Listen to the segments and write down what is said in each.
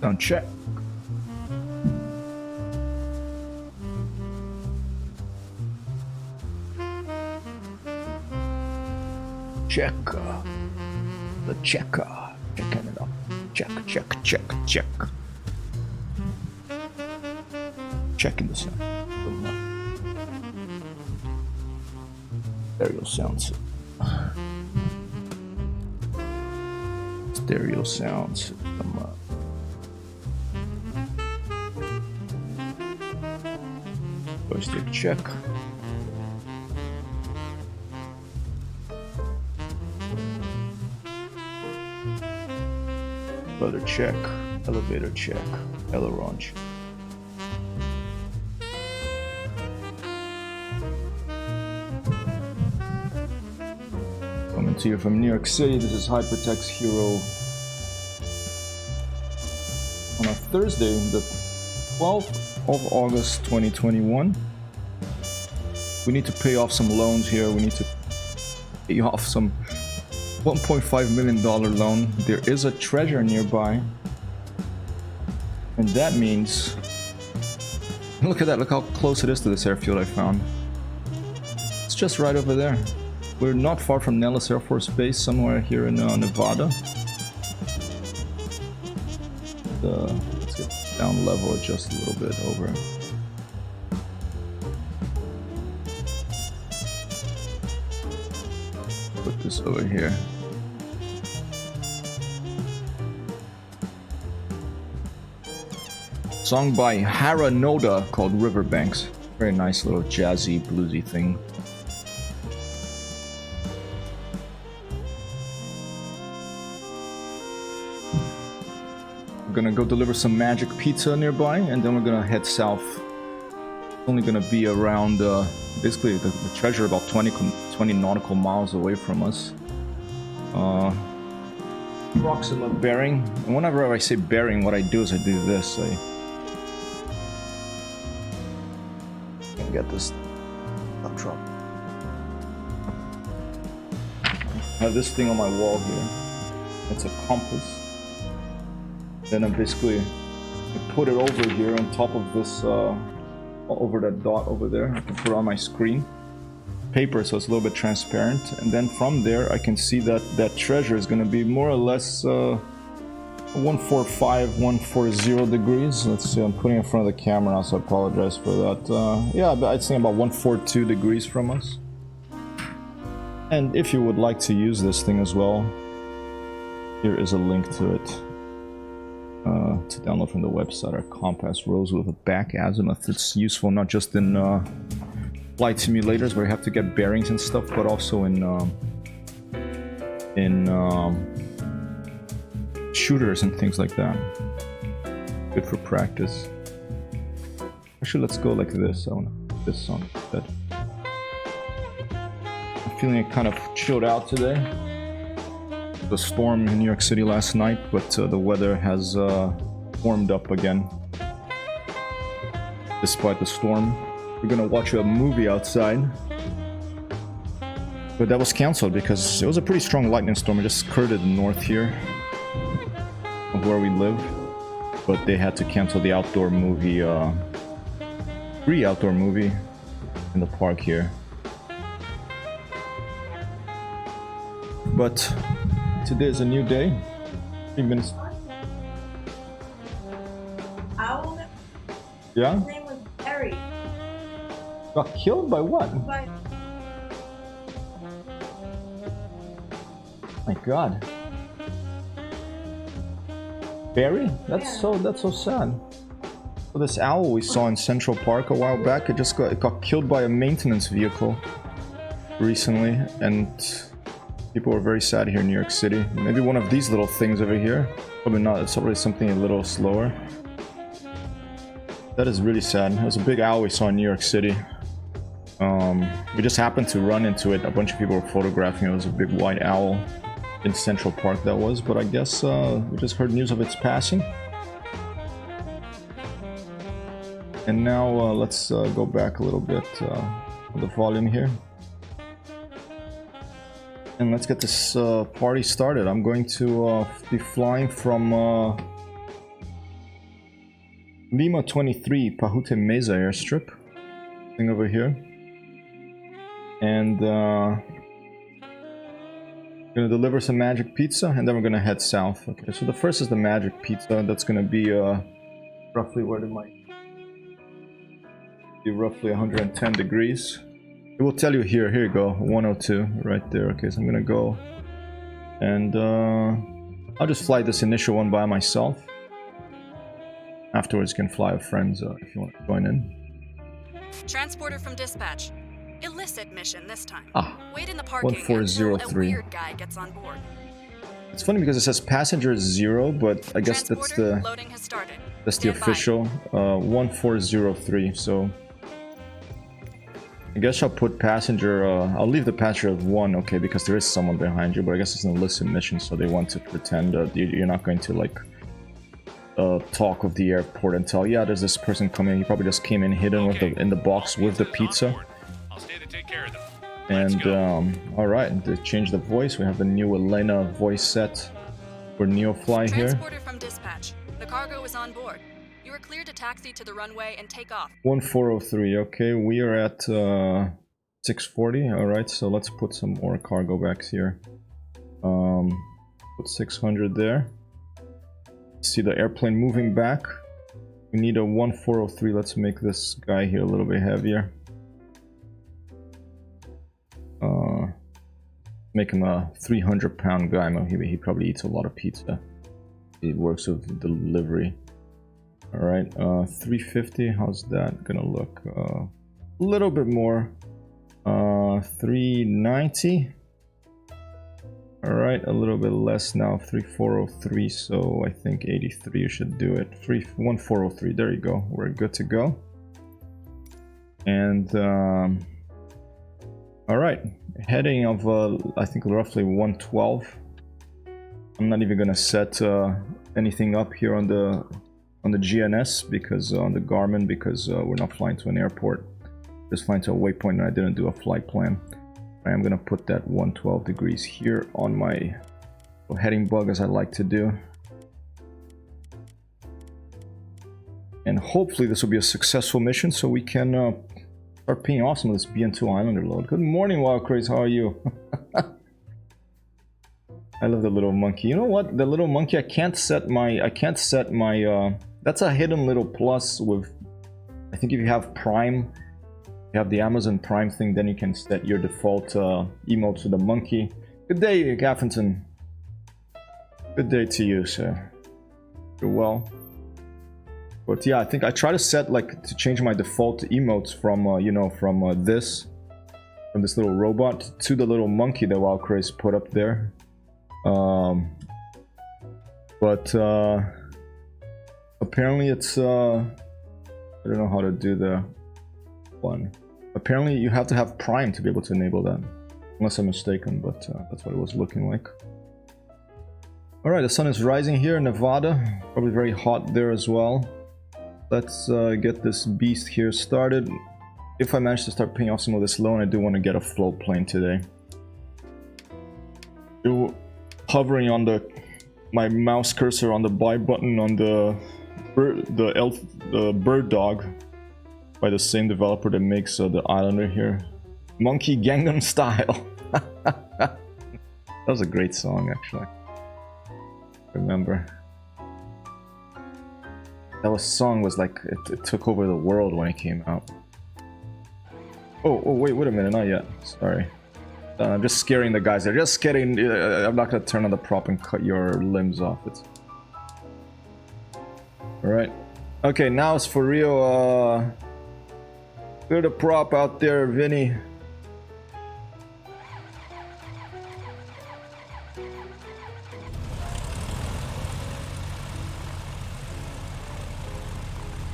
Sound check. Checker. The checker. Checking it up. Check. Checking the sound. Stereo sounds. Stereo sounds. Joystick check. Rudder check. Elevator check. Aileron check. Coming to you from New York City, this is Hypertext Hero. On a Thursday, the 12th of August 2021. We need to pay off some loans here. We need to pay off some $1.5 million loan. There is a treasure nearby. And that means... Look at that, look how close it is to this airfield I found. It's just right over there. We're not far from Nellis Air Force Base, somewhere here in Nevada. Let's get down level just a little bit over. Put this over here. Song by Hara Noda called Riverbanks. Very nice little jazzy, bluesy thing. We're gonna go deliver some magic pizza nearby, and then we're gonna head south. It's only gonna be around, basically the treasure about 20 nautical miles away from us. Approximate bearing. And whenever I say bearing, what I do is I do this. I can get this up drop. I have this thing on my wall here. It's a compass. Then I basically put it over here on top of this, over that dot over there. I can put it on my screen. Paper, so it's a little bit transparent. And then from there, I can see that that treasure is going to be more or less 145, 140 degrees. Let's see, I'm putting it in front of the camera now, so I apologize for that. Yeah, I'd say about 142 degrees from us. And if you would like to use this thing as well, here is a link to it. To download from the website. Our compass rose with a back azimuth. It's useful not just in flight simulators where you have to get bearings and stuff, but also in shooters and things like that. Good for practice. Actually, let's go like this. I want to put this on instead. I'm feeling it kind of chilled out today. The storm in New York City last night, but the weather has warmed up again. Despite the storm, we're gonna watch a movie outside, but that was cancelled because it was a pretty strong lightning storm. It just skirted north here of where we live, but they had to cancel the outdoor movie, free outdoor movie in the park here. But today is a new day. 3 minutes. Yeah? His name was Barry. Got killed by what? By My God. Barry? That's so sad. So this owl we saw in Central Park a while back, it got killed by a maintenance vehicle recently, and people were very sad here in New York City. Maybe one of these little things over here. Probably not. It's probably something a little slower. That is really sad. It was a big owl we saw in New York City. We just happened to run into it. A bunch of people were photographing it. It was a big white owl in Central Park, that was. But I guess we just heard news of its passing. And now let's go back a little bit on the volume here. And let's get this party started. I'm going to be flying from Lima 23, Pahute Mesa airstrip. Thing over here. And gonna deliver some magic pizza, and then we're gonna head south. Okay, so the first is the magic pizza. That's gonna be roughly, where did my... be roughly 110 degrees. It will tell you here. Here you go, 102 right there. Okay, so I'm gonna go and I'll just fly this initial one by myself. Afterwards you can fly with friends if you want to join in. Transporter from dispatch. Illicit mission this time. Wait in the 1403. until a weird guy gets on board. It's funny because it says passenger 0, but I guess that's the loading has started. That's the official 1403. So I guess I'll put passenger. I'll leave the passenger at 1, okay, because there is someone behind you. But I guess it's an illicit mission, so they want to pretend you're not going to like talk with the airport and tell, yeah, there's this person coming. He probably just came in hidden with in the box with the pizza. And all right, to change the voice, we have the new Elena voice set for Neofly here. Transporter from dispatch. The cargo is on board. You are cleared to taxi to the runway and take off. 1403. Okay, we are at 640. All right, so let's put some more cargo bags here. Put 600 there. See the airplane moving back. We need a 1403. Let's make this guy here a little bit heavier. Make him a 300-pound guy. He probably eats a lot of pizza. He works with delivery. All right, 350. How's that gonna look? A little bit more. 390. All right, a little bit less now. 3403. So I think 83 should do it. 1403. There you go. We're good to go. And all right, heading of I think roughly 112. I'm not even gonna set anything up here on the GNS because on the Garmin, because we're not flying to an airport, just flying to a waypoint, and I didn't do a flight plan. I am gonna put that 112 degrees here on my heading bug, as I like to do, and hopefully this will be a successful mission so we can start paying off some of this BN-2 Islander load. Good morning, Wild Craze. How are you? I love the little monkey. You know what? The little monkey. I can't set my. That's a hidden little plus with. I think if you have Prime, you have the Amazon Prime thing, then you can set your default emote to the monkey. Good day, Gaffington. Good day to you, sir. You're well. But yeah, I think I try to set to change my default emotes from from this little robot to the little monkey that Wild Craze put up there. But apparently it's I don't know how to do the one. Apparently you have to have Prime to be able to enable that, unless I'm mistaken, but that's what it was looking like. Alright, the sun is rising here in Nevada, probably very hot there as well. Let's get this beast here started. If I manage to start paying off some of this loan, I do want to get a float plane today. Hovering on my mouse cursor on the buy button on the bird dog by the same developer that makes the Islander here. Monkey Gangnam Style. That was a great song, actually. Remember. That song was like, it took over the world when it came out. Oh, wait a minute, not yet. Sorry. I'm just scaring the guys there. Just kidding. I'm not gonna turn on the prop and cut your limbs off. Alright. Okay, now it's for real. Clear the prop out there, Vinny.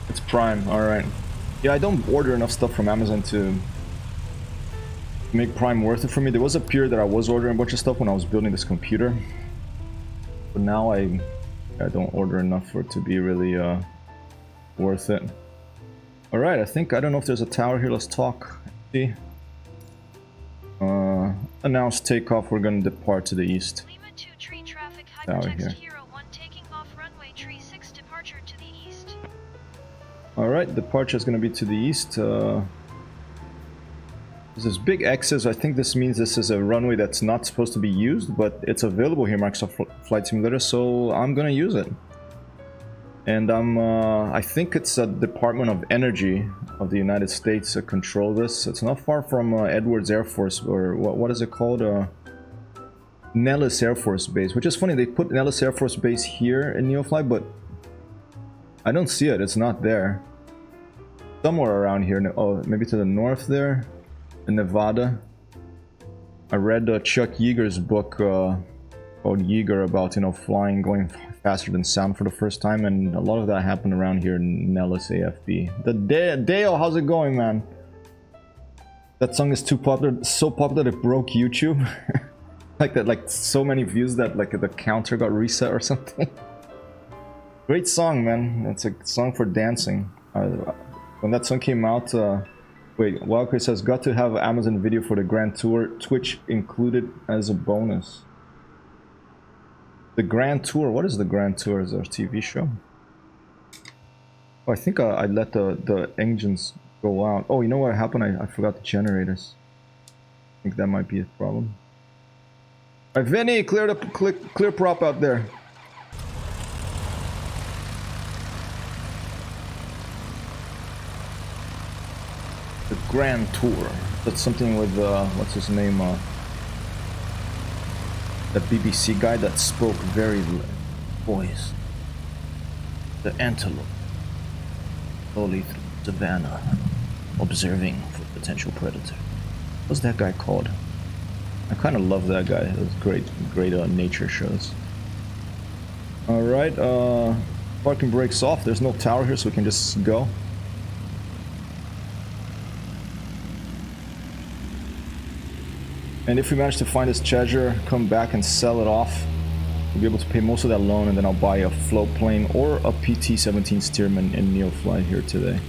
It's Prime, alright. Yeah, I don't order enough stuff from Amazon to make Prime worth it for me. There was a period that I was ordering a bunch of stuff when I was building this computer. But now I don't order enough for it to be really worth it. Alright, I don't know if there's a tower here. Let's talk. See? Announce takeoff. We're gonna depart to the east. Lima 2 tree traffic Tower hypertext here. Hero 1 taking off runway tree 6 departure to the east. Alright, departure is gonna be to the east. There's this big X's. I think this means this is a runway that's not supposed to be used, but it's available here, Microsoft Flight Simulator, so I'm gonna use it. And I think it's a Department of Energy of the United States that control this. It's not far from Edwards Air Force, or what is it called? Nellis Air Force Base, which is funny. They put Nellis Air Force Base here in Neofly, but I don't see it. It's not there. Somewhere around here. Oh, maybe to the north there, in Nevada. I read Chuck Yeager's book called Yeager about, you know, flying, going faster than sound for the first time, and a lot of that happened around here in Nellis AFB. Dale, how's it going, man? That song is too popular, so popular that it broke YouTube. Like that, like so many views that like the counter got reset or something. Great song, man. It's a song for dancing. When that song came out, wait, Wildcard says got to have Amazon Video for the Grand Tour, Twitch included as a bonus. The Grand Tour, what is the Grand Tour? Is it a TV show? Oh, I think I let the engines go out. Oh, you know what happened? I forgot the generators. I think that might be a problem. Alright, Vinny, clear prop out there. The Grand Tour. That's something with, what's his name? The BBC guy that spoke very voice. The antelope. Slowly through savannah. Observing for potential predator. What's that guy called? I kind of love that guy. It was great nature shows. Alright, parking brakes off. There's no tower here, so we can just go. And if we manage to find this treasure, come back and sell it off, we'll be able to pay most of that loan, and then I'll buy a float plane or a PT-17 Stearman in Neofly here today.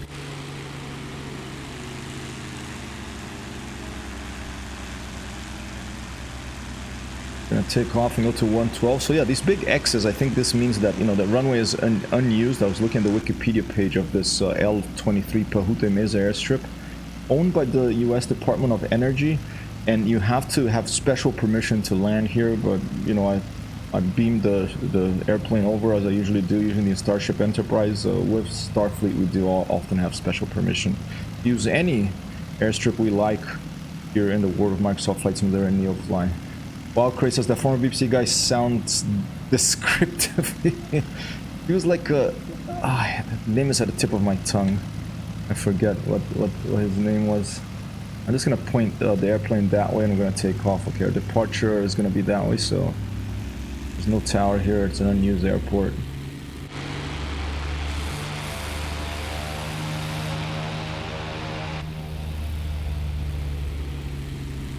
Gonna take off and go to 112. So yeah, these big X's, I think this means that, you know, the runway is unused. I was looking at the Wikipedia page of this L-23 Pahute Mesa airstrip, owned by the US Department of Energy. And you have to have special permission to land here, but you know, I beamed the airplane over as I usually do, using the Starship Enterprise. With Starfleet, we do often have special permission. Use any airstrip we like here in the world of Microsoft Flight Simulator and Neofly. Wildcray says that former BBC guy sounds descriptive. He was like a... the name is at the tip of my tongue. I forget what his name was. I'm just gonna point the airplane that way and I'm gonna take off. Okay, our departure is gonna be that way, so there's no tower here. It's an unused airport.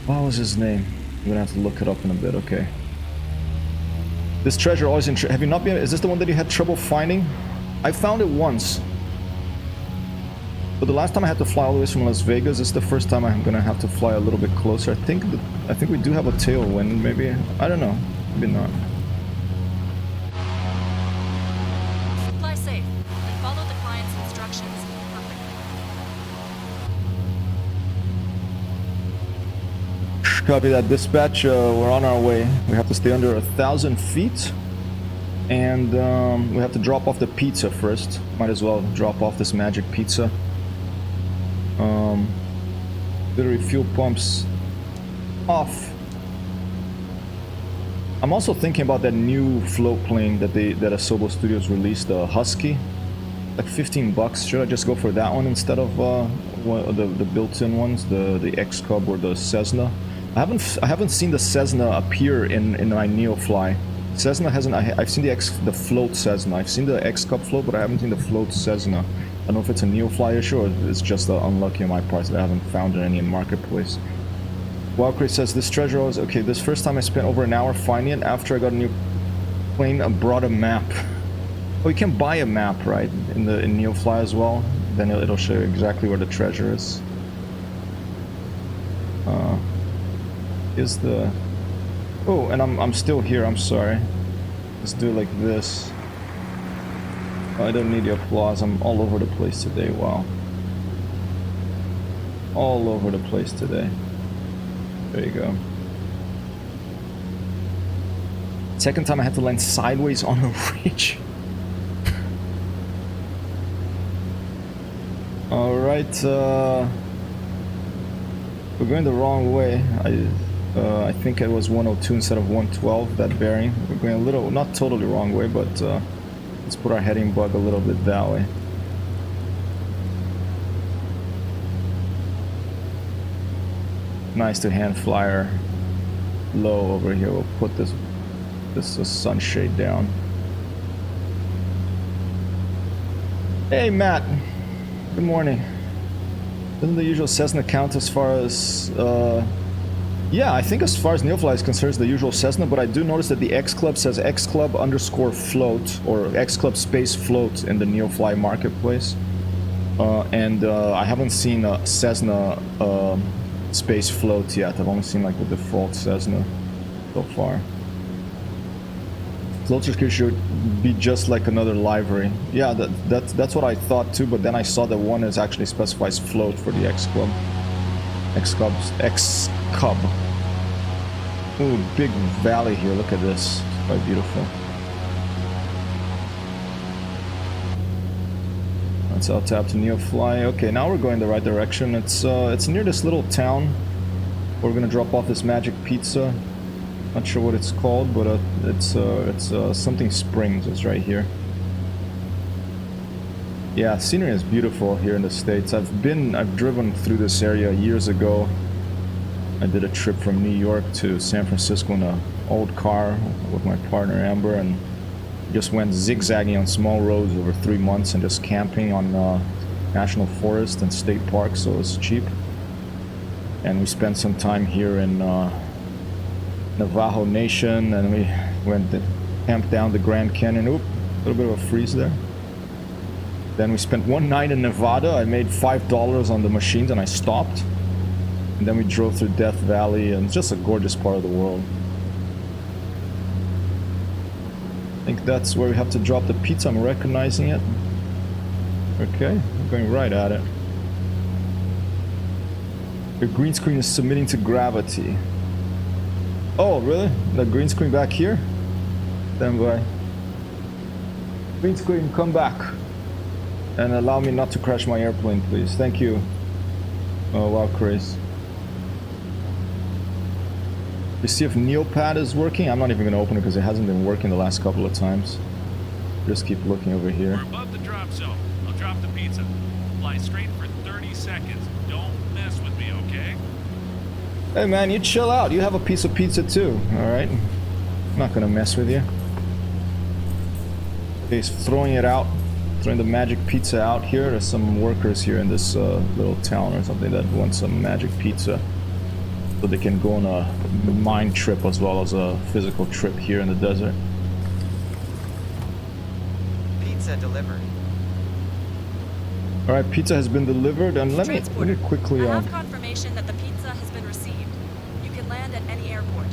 What was his name? I'm gonna have to look it up in a bit. Okay. This treasure always have you not been? Is this the one that you had trouble finding? I found it once. But the last time I had to fly all the way from Las Vegas, it's the first time I'm gonna have to fly a little bit closer. I think we do have a tailwind, maybe. I don't know. Maybe not. Fly safe and follow the client's instructions perfectly. Copy that, dispatch. We're on our way. We have to stay under 1,000 feet. And we have to drop off the pizza first. Might as well drop off this magic pizza. Literally fuel pumps off. I'm also thinking about that new float plane that Asobo Studios released, the Husky. Like 15 bucks. Should I just go for that one instead of the built-in ones, the X-Cub or the Cessna? I haven't seen the Cessna appear in my Neofly. Cessna hasn't. I've seen the float Cessna. I've seen the X-Cup float, but I haven't seen the float Cessna. don't know if it's a Neofly issue or it's just unlucky on my part that I haven't found any in Marketplace. Wildcray says, this treasure was... Okay, this first time I spent over an hour finding it. After I got a new plane, I brought a map. Oh, you can buy a map, right? In Neofly as well. Then it'll show you exactly where the treasure is. Is the... Oh, and I'm still here, I'm sorry. Let's do it like this. I don't need the applause, I'm all over the place today, wow. All over the place today. There you go. Second time I had to land sideways on a ridge. Alright, we're going the wrong way. I think it was 102 instead of 112, that bearing. We're going a little, not totally wrong way, but let's put our heading bug a little bit that way. Nice to hand flyer low over here. We'll put this sunshade down. Hey Matt, good morning. Doesn't the usual Cessna count as far as yeah, I think as far as Neofly is concerned, it's the usual Cessna, but I do notice that the X Club says X Club _ float or X Club space float in the Neofly marketplace. And I haven't seen a Cessna space float yet. I've only seen like the default Cessna so far. Floaters should be just like another livery. Yeah, that's what I thought too, but then I saw that one is actually specifies float for the X Club. X Cub. Ooh, big valley here. Look at this. It's quite beautiful. Let's out tap to Neofly. Okay, now we're going the right direction. It's near this little town. We're gonna drop off this magic pizza. Not sure what it's called, but it's something Springs. It's right here. Yeah, scenery is beautiful here in the States. I've driven through this area years ago. I did a trip from New York to San Francisco in an old car with my partner Amber, and just went zigzagging on small roads over 3 months and just camping on national forest and state parks, so it was cheap. And we spent some time here in Navajo Nation, and we went to camp down the Grand Canyon. Oop, a little bit of a freeze there. Then we spent one night in Nevada. I made $5 on the machines and I stopped. And then we drove through Death Valley, and it's just a gorgeous part of the world. I think that's where we have to drop the pizza. I'm recognizing it. Okay, I'm going right at it. Your green screen is submitting to gravity. Oh, really? The green screen back here? Stand by. Green screen, come back. And allow me not to crash my airplane, please. Thank you. Oh, wow, Chris. You see if Neopad is working? I'm not even going to open it because it hasn't been working the last couple of times. Just keep looking over here. We're above the drop zone. I'll drop the pizza. Fly straight for 30 seconds. Don't mess with me, okay? Hey man, you chill out. You have a piece of pizza too, alright? I'm not going to mess with you. Okay, he's throwing it out. Throwing the magic pizza out here. There's some workers here in this little town or something that want some magic pizza. So they can go on a mine trip as well as a physical trip here in the desert. Pizza delivered. Alright, pizza has been delivered, and let me quickly... I have confirmation that the pizza has been received. You can land at any airport.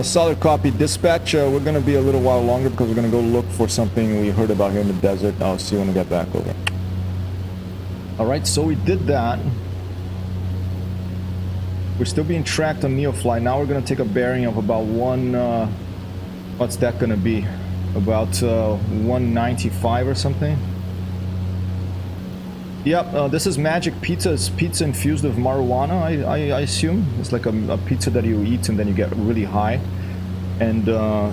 Solid copy. Dispatch, we're going to be a little while longer because we're going to go look for something we heard about here in the desert. I'll see you when we get back over. Alright, so we did that. We're still being tracked on Neofly. Now we're going to take a bearing of about what's that going to be? About 195 or something? Yep, this is magic pizza. It's pizza infused with marijuana, I assume. It's like a pizza that you eat and then you get really high. And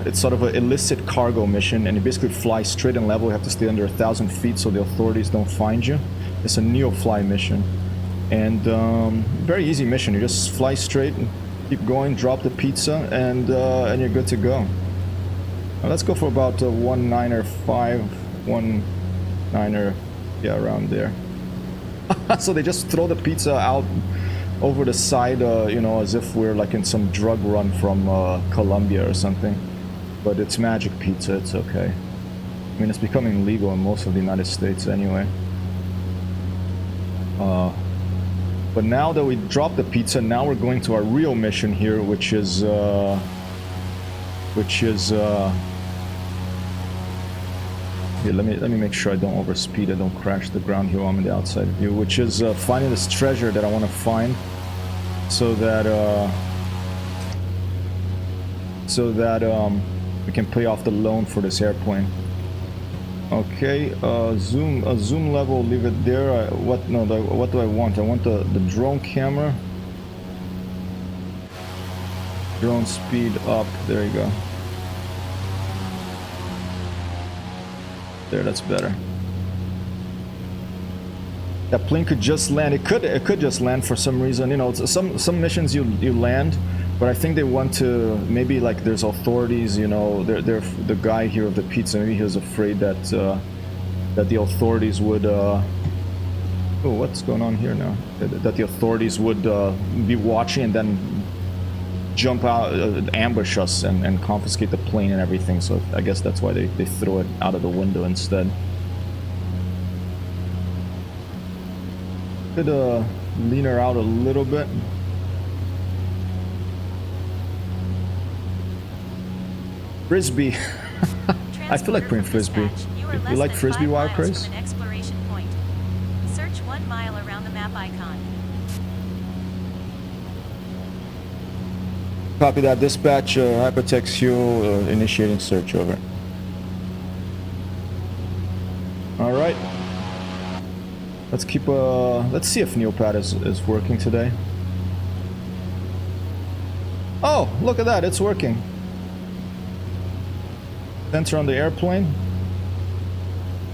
it's sort of an illicit cargo mission, and you basically fly straight and level. You have to stay under 1,000 feet so the authorities don't find you. It's a Neofly mission. And very easy mission. You just fly straight and keep going, drop the pizza, and you're good to go. Now let's go for about 195 1.9 yeah, around there. So they just throw the pizza out over the side, you know, as if we're like in some drug run from Colombia or something. But it's magic pizza, it's okay. I mean, it's becoming legal in most of the United States anyway. But now that we dropped the pizza, now we're going to our real mission here, which is here, let me make sure I don't overspeed, I don't crash the ground here on the outside view, which is finding this treasure that I want to find, so that we can pay off the loan for this airplane. Okay, zoom level, leave it there. What do I want? I want the drone camera. Drone speed up. There you go. There, that's better. That plane could just land. It could just land for some reason. You know, some missions you land, but I think they want to, maybe like there's authorities. You know, they're the guy here of the pizza. Maybe he was afraid that that the authorities would. Oh, what's going on here now? That the authorities would be watching and then jump out, ambush us and confiscate the plane and everything. So I guess that's why they throw it out of the window instead. Could lean her out a little bit. Frisbee. I feel like playing Frisbee. You like Frisbee, Wild Craze? Search 1 mile around the map icon. Copy that. Dispatch, hypertext fuel, initiating search, over. Alright. Let's keep, let's see if Neopad is working today. Oh, look at that, it's working. Sensor on the airplane.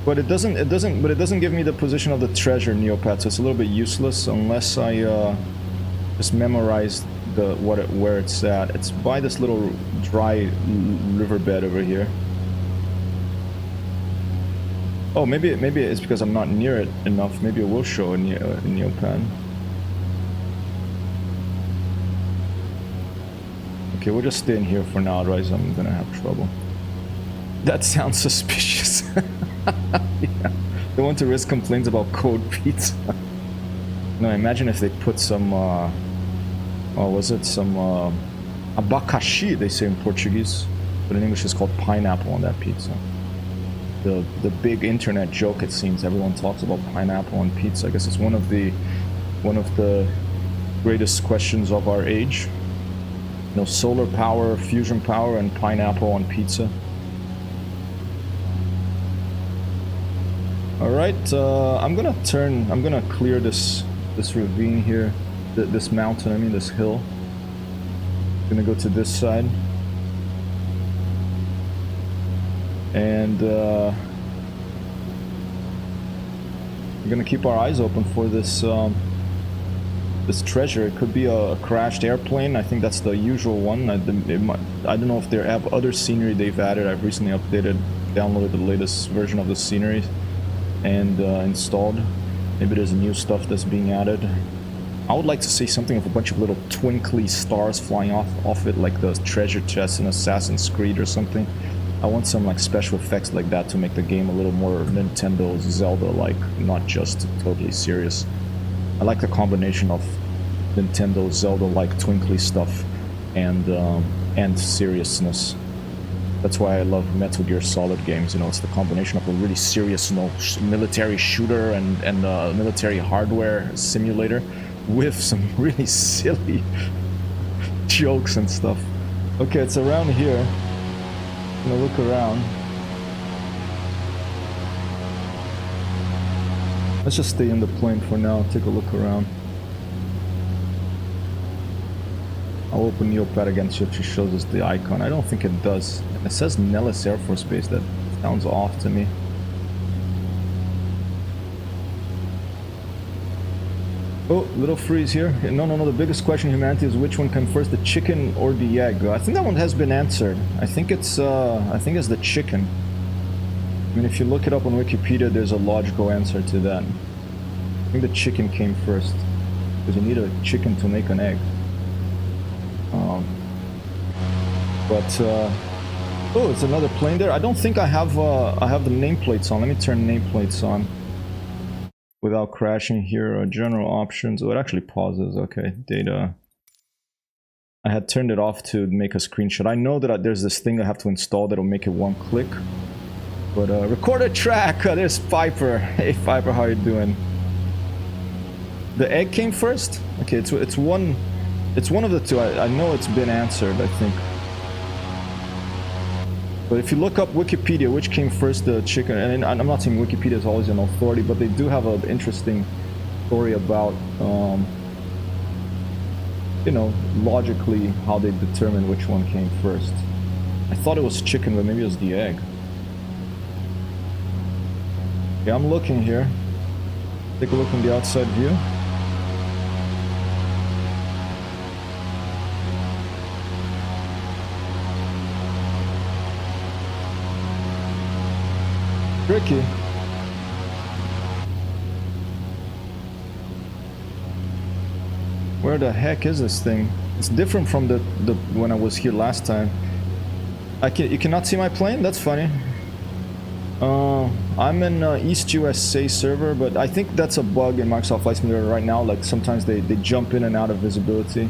But it doesn't give me the position of the treasure, Neopad, so it's a little bit useless unless I just memorize where it's at. It's by this little dry riverbed over here. Oh, maybe it's because I'm not near it enough. Maybe it will show in Neopad. Okay, we'll just stay in here for now, otherwise I'm gonna have trouble. That sounds suspicious. Yeah. They want to risk complaints about cold pizza. No, imagine if they put some oh, was it some abacaxi, they say in Portuguese, but in English it's called pineapple on that pizza. The big internet joke, it seems. Everyone talks about pineapple on pizza. I guess it's one of the greatest questions of our age. You know, solar power, fusion power, and pineapple on pizza. All right, I'm gonna clear this ravine here. This mountain, I mean this hill. Gonna go to this side. And we're gonna keep our eyes open for this this treasure. It could be a crashed airplane. I think that's the usual one. I don't know if they have other scenery they've added. I've recently downloaded the latest version of the scenery and installed. Maybe there's new stuff that's being added. I would like to see something with a bunch of little twinkly stars flying off it, like the treasure chest in Assassin's Creed or something. I want some like special effects like that to make the game a little more Nintendo Zelda-like, not just totally serious. I like the combination of Nintendo Zelda-like twinkly stuff and seriousness. That's why I love Metal Gear Solid games. You know, it's the combination of a really serious, you know, military shooter and military hardware simulator with some really silly jokes and stuff. Okay, it's around here. I'm gonna look around. Let's just stay in the plane for now, take a look around. I'll open Neopad again so it shows us the icon. I don't think it does. It says Nellis Air Force Base. That sounds off to me. Oh, little freeze here. No. The biggest question in humanity is which one came first, the chicken or the egg? I think that one has been answered. I think it's the chicken. I mean, if you look it up on Wikipedia, there's a logical answer to that. I think the chicken came first, because you need a chicken to make an egg. Oh, it's another plane there. I don't think I have the nameplates on. Let me turn nameplates on without crashing here. General options. Oh, it actually pauses. Okay, data. I had turned it off to make a screenshot. I know that there's this thing I have to install that'll make it one click. But record a track. There's Piper. Hey Piper, how you doing? The egg came first. Okay, it's one of the two. I know it's been answered, I think. But if you look up Wikipedia, which came first, the chicken, and I'm not saying Wikipedia is always an authority, but they do have an interesting story about, you know, logically how they determine which one came first. I thought it was chicken, but maybe it was the egg. Yeah, I'm looking here. Take a look from the outside view. Tricky. Where the heck is this thing? It's different from the when I was here last time. You cannot see my plane? That's funny. I'm in East USA server, but I think that's a bug in Microsoft Flight Simulator right now. Like sometimes they jump in and out of visibility.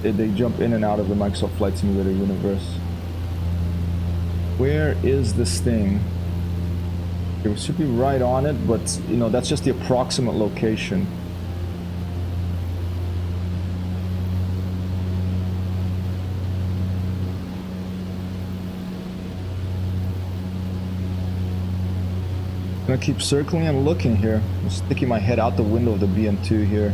They jump in and out of the Microsoft Flight Simulator universe. Where is this thing? Okay, we should be right on it, but you know, that's just the approximate location. I'm gonna keep circling and looking here. I'm sticking my head out the window of the BN-2 here.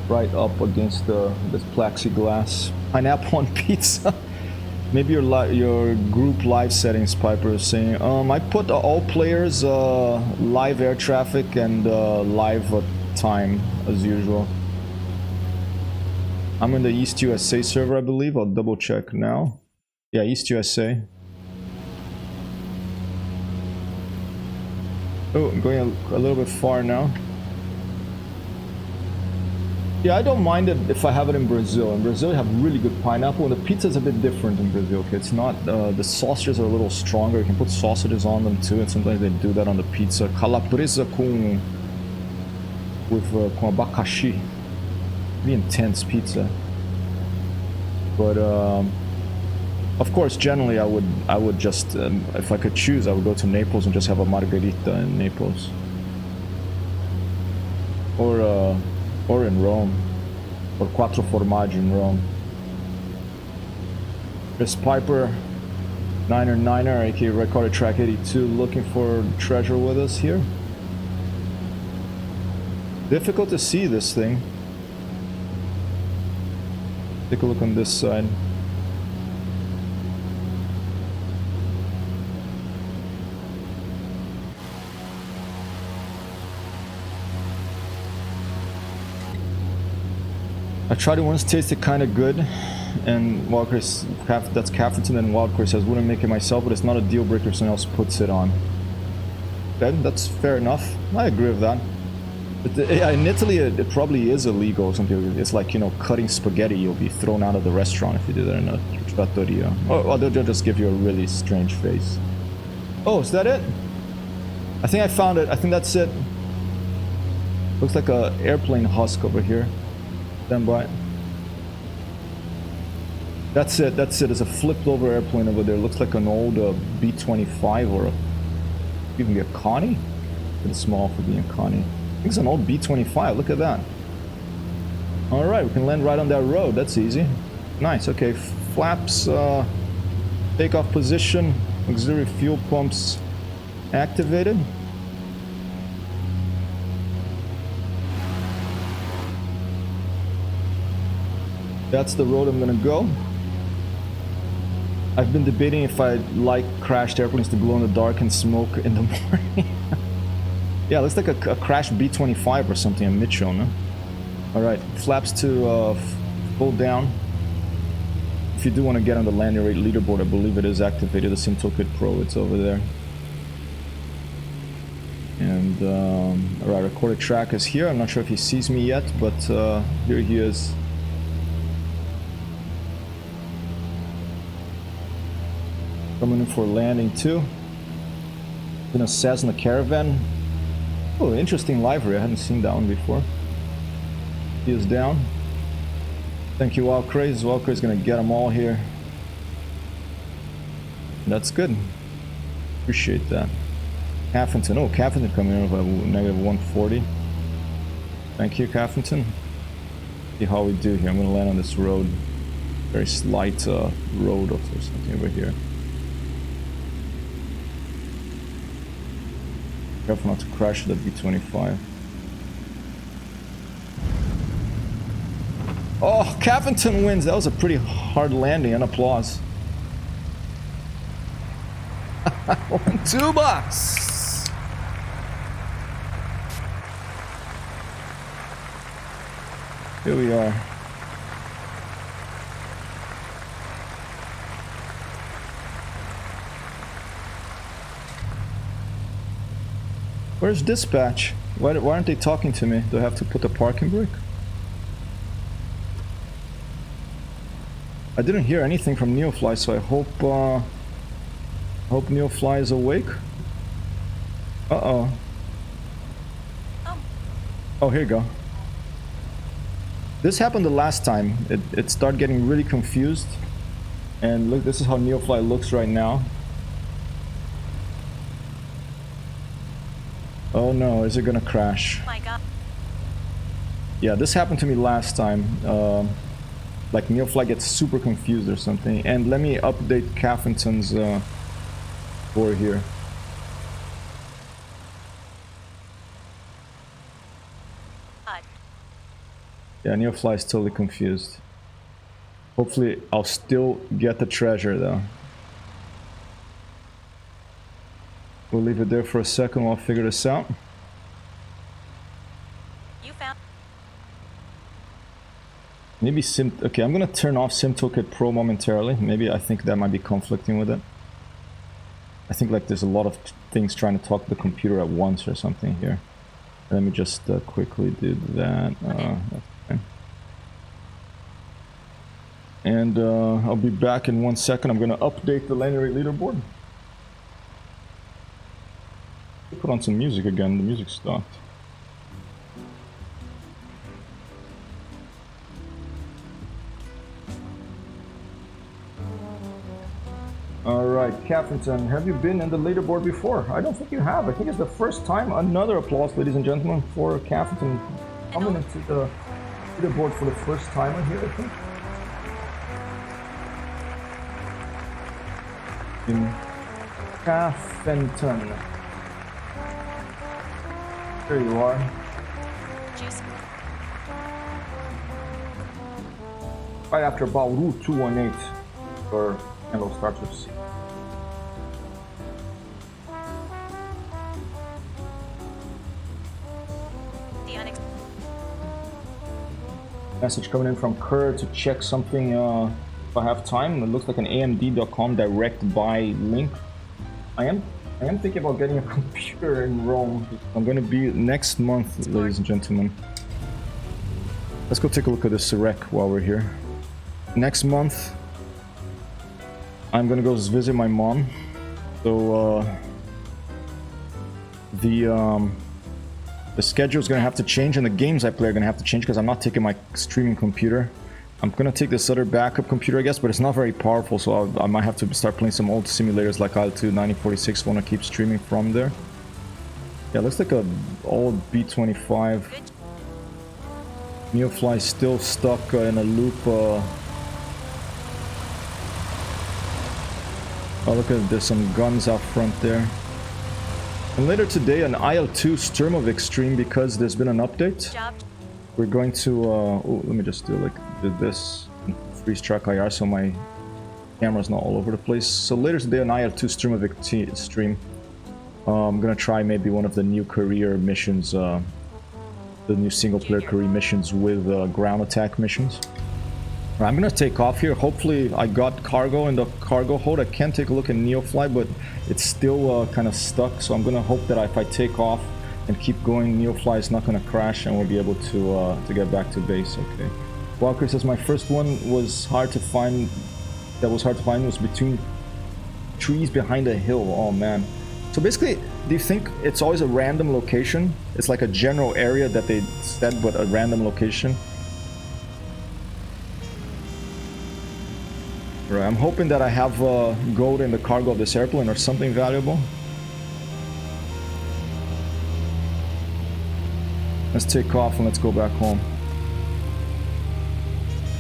Right up against this plexiglass. Pineapple on pizza. Maybe your group live settings, Piper, is saying. I put all players live air traffic and live time as usual. I'm in the East USA server, I believe. I'll double check now. Yeah, East USA. Oh, I'm going a little bit far now. Yeah, I don't mind it if I have it in Brazil. In Brazil, you have really good pineapple, and the pizza is a bit different in Brazil. Okay, it's not the sausages are a little stronger. You can put sausages on them too, and sometimes they do that on the pizza. Calabresa com abacaxi. Pretty intense pizza. But of course, generally, I would just if I could choose, I would go to Naples and just have a margarita in Naples, or in Rome, or quattro formaggi in Rome. There's Piper, Niner, aka Recorded Track 82, looking for treasure with us here. Difficult to see this thing. Take a look on this side. I tried it once, tasted kind of good, and Wildcard, that's Cafferton, and Wildcard says, wouldn't make it myself, but it's not a deal breaker if someone else puts it on. Okay, that's fair enough. I agree with that. But in Italy, it probably is illegal or something. It's like, you know, cutting spaghetti, you'll be thrown out of the restaurant if you do that in a trattoria. Or they'll just give you a really strange face. Oh, is that it? I think I found it. I think that's it. Looks like a airplane husk over here. Stand by. That's it. There's a flipped over airplane over there. Looks like an old B-25 or even a Connie. Pretty small for being a Connie. I think it's an old B-25. Look at that. All right, we can land right on that road. That's easy. Nice. Okay, flaps, takeoff position, auxiliary fuel pumps activated. That's the road I'm gonna go. I've been debating if I like crashed airplanes to glow in the dark and smoke in the morning. Yeah, looks like a crashed B-25 or something, a Mitchell, no? Alright, flaps to full down. If you do want to get on the landing rate leaderboard, I believe it is activated, the SimToolkit Pro, it's over there. And our recorded track is here. I'm not sure if he sees me yet, but here he is. Coming in for landing too. In a Sedan Caravan. Oh, interesting livery. I hadn't seen that one before. He is down. Thank you, Wildcraze. Wildcraze gonna get them all here. That's good. Appreciate that. Caffington. Oh, Caffington coming in with a negative 140. Thank you, Caffington. See how we do here. I'm gonna land on this road. Very slight road or something over here. Careful not to crash that B-25. Oh, Caffington wins. That was a pretty hard landing, and applause. $2. Here we are. Where's dispatch? Why aren't they talking to me? Do I have to put a parking brake? I didn't hear anything from Neofly, so I hope Neofly is awake. Uh-oh. Oh, here you go. This happened the last time. It started getting really confused. And look, this is how Neofly looks right now. Oh no, is it gonna crash? My God. Yeah, this happened to me last time. Like Neofly gets super confused or something. And let me update Caffington's board here. Yeah, Neofly is totally confused. Hopefully I'll still get the treasure though. We'll leave it there for a second while I figure this out. You found. Maybe okay, I'm gonna turn off SimToolkit Pro momentarily. Maybe I think that might be conflicting with it. I think like there's a lot of things trying to talk to the computer at once or something here. Let me just quickly do that. That's okay. And I'll be back in 1 second. I'm gonna update the landing rate leaderboard. Put on some music again. The music stopped. Alright, Caffington, have you been in the leaderboard before? I don't think you have. I think it's the first time. Another applause, ladies and gentlemen, for Caffington coming into the leaderboard for the first time on here, I think. In Caffington. There you are. Juice. Right after Bauru 218, or handle starts with C. Message coming in from Kerr to check something if I have time. It looks like an AMD.com direct buy link. I am thinking about getting a computer in Rome. I'm gonna be next month, ladies and gentlemen. Let's go take a look at this rec while we're here. Next month, I'm gonna go visit my mom. So the schedule is gonna have to change, and the games I play are gonna have to change because I'm not taking my streaming computer. I'm gonna take this other backup computer, I guess, but it's not very powerful, so I might have to start playing some old simulators like IL-2 9046. Want to keep streaming from there. Yeah, looks like an old B-25. Neofly still stuck in a loop. Oh, look at, there's some guns out front there. And later today, an IL-2 Sturmovik stream because there's been an update. We're going to, oh, let me just do this freeze track IR so my camera's not all over the place. So later today, an IL-2 Sturmovik stream. I'm gonna try maybe one of the new career missions, the new single player career missions with ground attack missions. I'm gonna take off here. Hopefully I got cargo in the cargo hold. I can take a look at Neofly, but it's still kind of stuck. So I'm gonna hope that if I take off and keep going, Neofly is not gonna crash and we'll be able to get back to base. Okay. Walker says my first one was hard to find. That was hard to find. Was between trees behind a hill. Oh man. So basically, do you think it's always a random location? It's like a general area that they said, but a random location. Right, I'm hoping that I have gold in the cargo of this airplane or something valuable. Let's take off and let's go back home.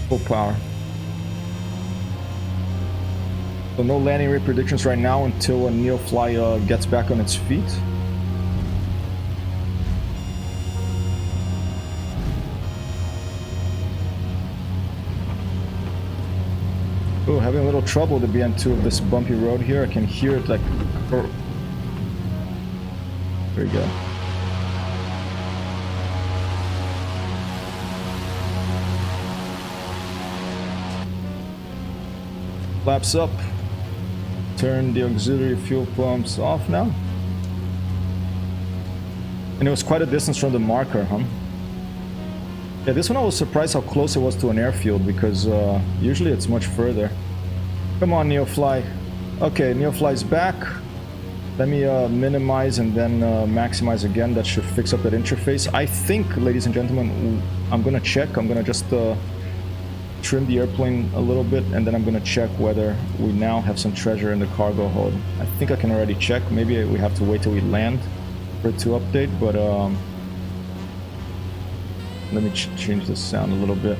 Full power. So no landing rate predictions right now until a Neofly gets back on its feet. Oh, having a little trouble with the BN-2 of this bumpy road here. I can hear it like... There we go. Flaps up. Turn the auxiliary fuel pumps off now. And it was quite a distance from the marker, huh? Yeah, this one I was surprised how close it was to an airfield because usually it's much further. Come on, Neofly. Okay, Neofly's back. Let me minimize and then maximize again. That should fix up that interface. I think, ladies and gentlemen, I'm gonna check. I'm gonna just trim the airplane a little bit and then I'm gonna check whether we now have some treasure in the cargo hold. I think I can already check. Maybe we have to wait till we land for it to update, but let me change the sound a little bit.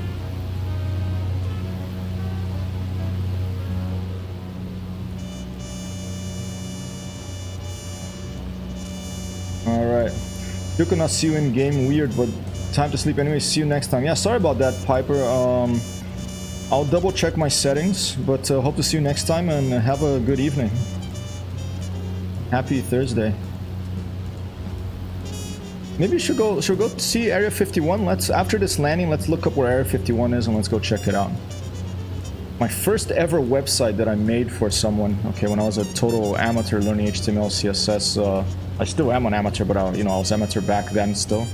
Alright. You cannot see you in game, weird, but time to sleep anyway. See you next time. Yeah, sorry about that, Piper. I'll double check my settings, but hope to see you next time and have a good evening. Happy Thursday. Maybe we should go see Area 51. Let's, after this landing, let's look up where Area 51 is and let's go check it out. My first ever website that I made for someone, okay, when I was a total amateur learning HTML, CSS, I still am an amateur, but I was amateur back then still.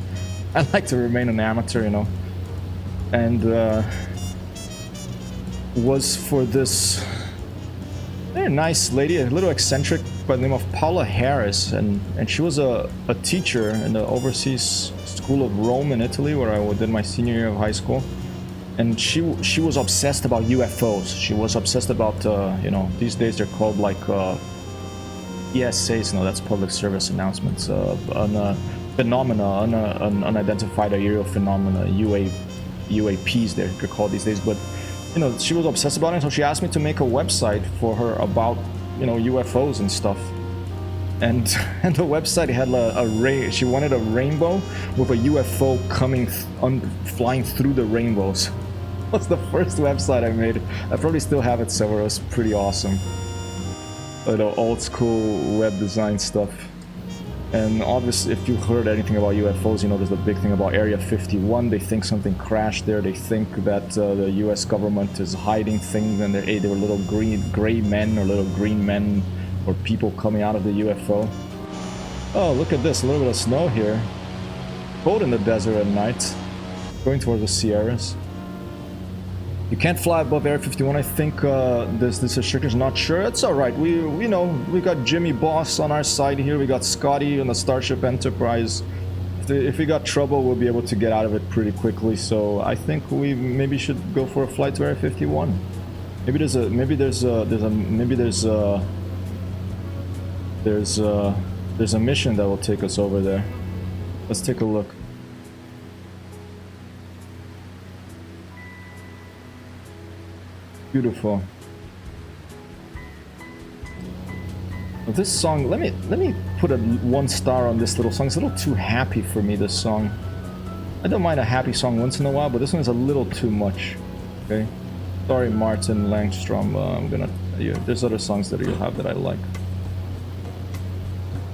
I like to remain an amateur, you know. And was for this very nice lady, a little eccentric by the name of Paula Harris, and she was a teacher in the Overseas School of Rome in Italy, where I did my senior year of high school. And she was obsessed about UFOs. She was obsessed about you know, these days they're called like ESAs. No, that's public service announcements. Phenomena, unidentified aerial phenomena, UAPs they're called these days. But you know, she was obsessed about it, so she asked me to make a website for her about, you know, UFOs and stuff. And the website had she wanted a rainbow with a UFO coming flying through the rainbows. That's the first website I made. I probably still have it somewhere. It was pretty awesome. You know, old school web design stuff. And obviously, if you heard anything about UFOs, you know there's the big thing about Area 51. They think something crashed there. They think that the U.S. government is hiding things, and they were little gray men or little green men or people coming out of the UFO. Oh, look at this! A little bit of snow here. Cold in the desert at night. Going towards the Sierras. You can't fly above Area 51. I think this restriction's not sure. It's all right. We know we got Jimmy Boss on our side here. We got Scotty on the Starship Enterprise. If we got trouble, we'll be able to get out of it pretty quickly. So I think we maybe should go for a flight to Area 51. Maybe there's a mission that will take us over there. Let's take a look. Beautiful. Well, this song, let me put a 1 star on this little song. It's a little too happy for me, this song. I don't mind a happy song once in a while, but this one is a little too much. Okay? Sorry, Martin Langstrom. There's other songs that you'll have that I like.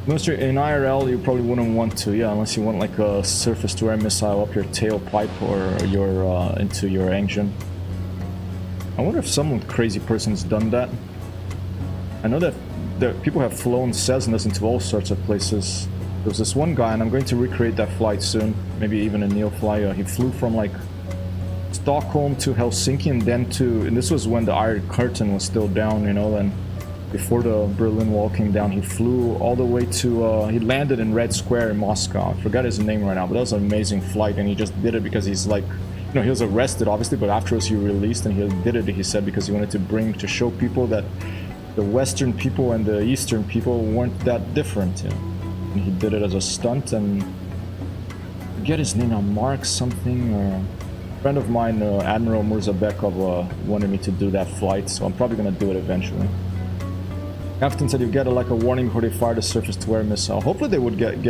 Mostly in IRL, you probably wouldn't want to, yeah, unless you want like a surface-to-air missile up your tailpipe or your into your engine. I wonder if some crazy person's done that. I know that people have flown Cessnas into all sorts of places. There was this one guy, and I'm going to recreate that flight soon. Maybe even a neo-fly. He flew from like Stockholm to Helsinki, and then and this was when the Iron Curtain was still down, you know, and before the Berlin Wall came down. He flew all the way to, he landed in Red Square in Moscow. I forgot his name right now, but that was an amazing flight, and he just did it because he's like, you know, he was arrested obviously, but afterwards he released, and he did it, he said, because he wanted to show people that the Western people and the Eastern people weren't that different, you know. And he did it as a stunt, and I forget his name now, Mark something, or a friend of mine, Admiral Murzabekov, wanted me to do that flight, so I'm probably gonna do it eventually. Captain said you get like a warning before they fire the surface-to-air missile. Hopefully they would get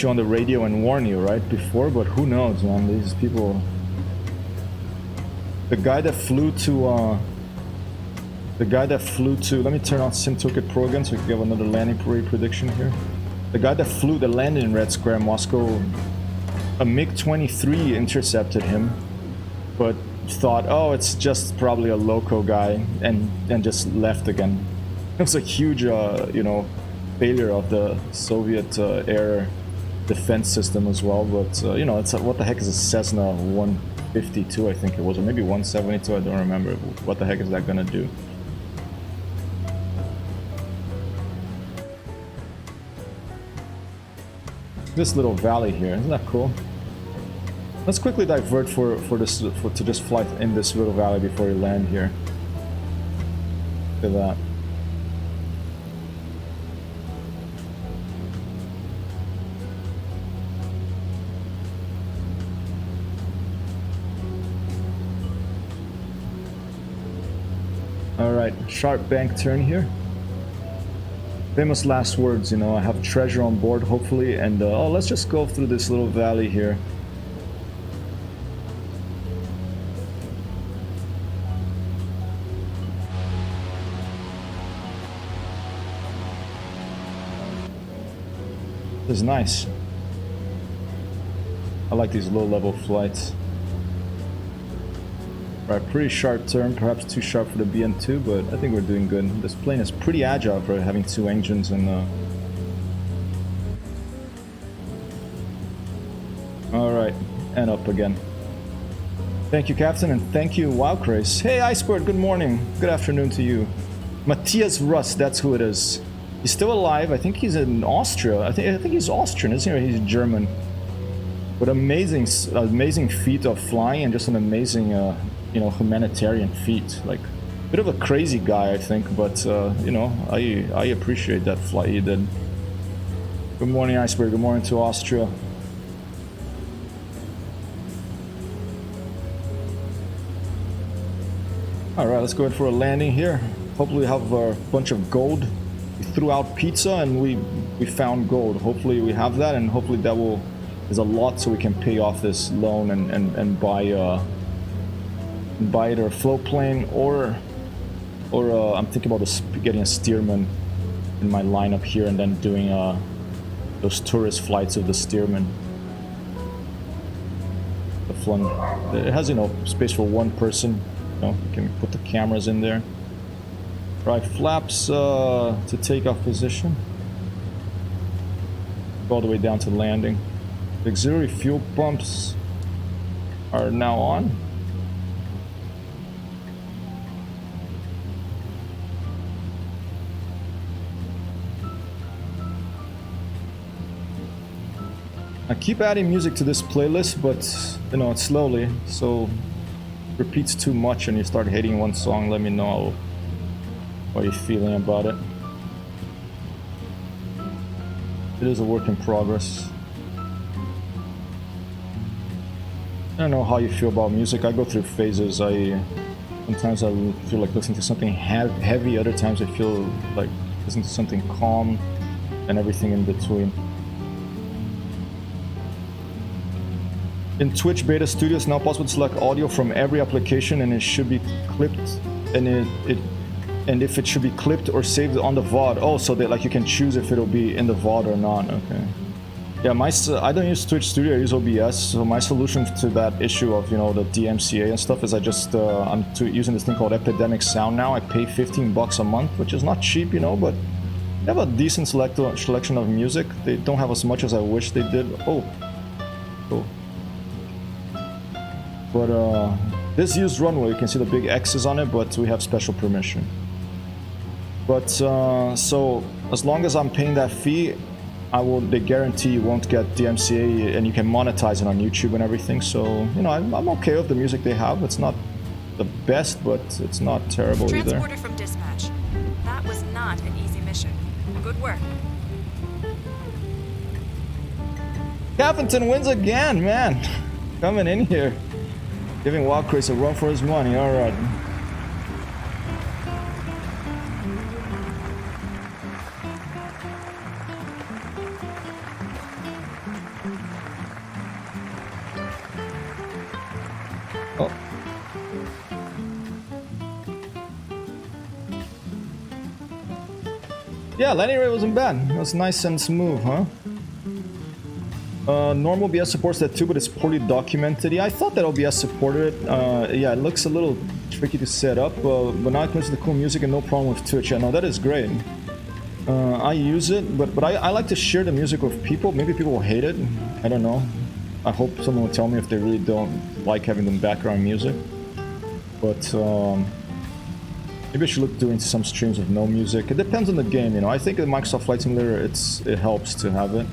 you on the radio and warn you right before, but who knows, man? These people. The guy that flew to. Let me turn on SimToolkit Pro again so we can give another landing parade prediction here. The guy that landed in Red Square, Moscow, a MiG-23 intercepted him, but thought, oh, it's just probably a loco guy, and just left again. It was a huge, you know, failure of the Soviet air defense system as well. But you know, it's what the heck is a Cessna 152? I think it was, or maybe 172. I don't remember. What the heck is that gonna do? This little valley here, isn't that cool? Let's quickly divert to just fly in this little valley before we land here. Look at that. All right, sharp bank turn here. Famous last words, you know. I have treasure on board, hopefully, and oh, let's just go through this little valley here. This is nice. I like these low-level flights. Right, pretty sharp turn, perhaps too sharp for the BN-2, but I think we're doing good. This plane is pretty agile for having two engines and Alright, and up again. Thank you, Captain, and thank you, Wowcraze. Hey, Iceberg, good morning. Good afternoon to you. Matthias Rust, that's who it is. He's still alive. I think he's in Austria. I think he's Austrian, isn't he? He's German. But amazing feat of flying, and just an amazing, you know, humanitarian feat. Like, a bit of a crazy guy, I think, but you know, I appreciate that flight he did. Good morning, Iceberg. Good morning to Austria. All right, let's go in for a landing here. Hopefully, we have a bunch of gold. We threw out pizza and we found gold. Hopefully we have that, and hopefully that is a lot so we can pay off this loan and buy either a float plane or I'm thinking about getting a Stearman in my lineup here, and then doing those tourist flights of the Stearman. It has, you know, space for one person. You know, you can put the cameras in there. Right, flaps to takeoff position. All the way down to landing. The auxiliary fuel pumps are now on. I keep adding music to this playlist, but you know, it's slowly, so if it repeats too much and you start hating one song, let me know how you're feeling about it. It is a work in progress. I don't know how you feel about music. I go through phases. Sometimes I feel like listening to something heavy, other times I feel like listening to something calm, and everything in between. In Twitch Beta Studio, it's now possible to select audio from every application, and it should be clipped, and if it should be clipped or saved on the VOD. Oh, so that like you can choose if it'll be in the VOD or not. Okay. Yeah, I don't use Twitch Studio, I use OBS. So my solution to that issue of, you know, the DMCA and stuff is I just I'm using this thing called Epidemic Sound now. I pay $15 a month, which is not cheap, you know, but they have a decent selection of music. They don't have as much as I wish they did. Oh, cool. But this used runway, you can see the big X's on it, but we have special permission. But so as long as I'm paying that fee, they guarantee you won't get DMCA, and you can monetize it on YouTube and everything. So, you know, I'm okay with the music they have. It's not the best, but it's not terrible either. Transporter from dispatch. That was not an easy mission. Good work. Caffington wins again, man. Coming in here. Giving Wildcraze a run for his money. Alright. Oh. Yeah, Lenny Ray wasn't bad. It was nice and smooth, huh? Normal OBS supports that too, but it's poorly documented. Yeah, I thought that OBS supported it. Yeah, it looks a little tricky to set up, but now it comes to the cool music and no problem with Twitch. Yeah, no, that is great. I use it, but I like to share the music with people. Maybe people will hate it. I don't know. I hope someone will tell me if they really don't like having the background music. But maybe I should look doing some streams with no music. It depends on the game, you know. I think in Microsoft Flight Simulator, it helps to have it.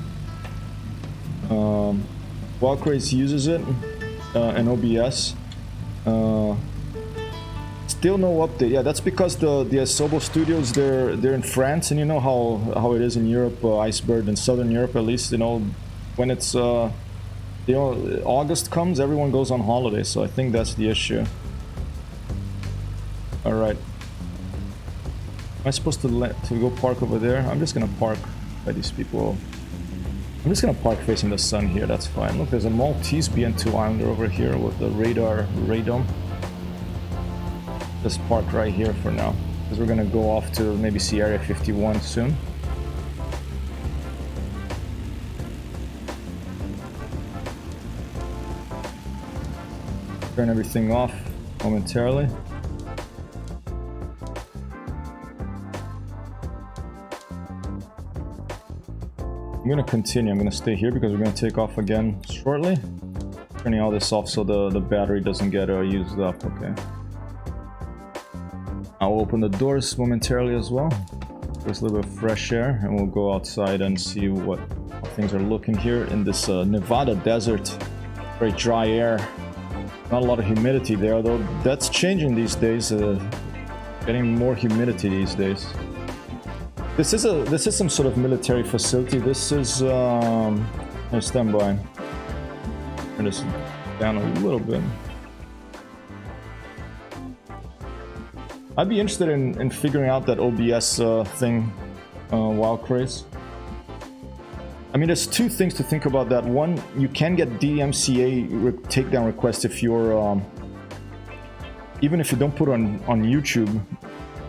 Wildcraze uses it and OBS. Still no update. Yeah, that's because the Asobo studios they're in France, and you know how it is in Europe, Icebird in Southern Europe at least. You know, when it's you know, August comes, everyone goes on holiday. So I think that's the issue. All right. Am I supposed to go park over there? I'm just gonna park by these people. I'm just gonna park facing the sun here, that's fine. Look, there's a Maltese BN-2 Islander over here with the radome. Just park right here for now, because we're gonna go off to maybe see Area 51 soon. Turn everything off momentarily. I'm gonna continue. I'm gonna stay here because we're gonna take off again shortly. Turning all this off so the battery doesn't get used up. Okay. I'll open the doors momentarily as well. There's a little bit of fresh air, and we'll go outside and see how things are looking here in this Nevada desert. Very dry air. Not a lot of humidity there, though. That's changing these days. Getting more humidity these days. This is some sort of military facility. This is stand by. Turn this down a little bit. I'd be interested in figuring out that OBS thing, Wildcraze. I mean, there's two things to think about that. One, you can get DMCA takedown requests if you're even if you don't put it on YouTube.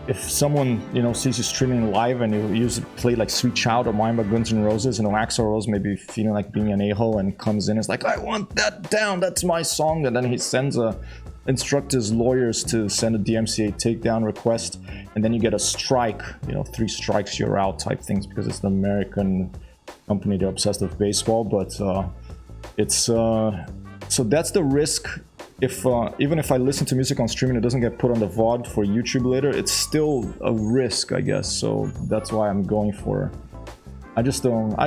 If someone, you know, sees you streaming live and you play like Sweet Child or Mine by Guns N' Roses, and Axl Rose maybe feeling like being an a-hole and comes in, it's like, I want that down, that's my song, and then he instructs his lawyers to send a DMCA takedown request, and then you get a strike, you know, 3 strikes you're out type things, because it's an American company, they're obsessed with baseball, but it's so that's the risk. If even if I listen to music on streaming, it doesn't get put on the VOD for YouTube later, it's still a risk, I guess. So that's why I'm going for. I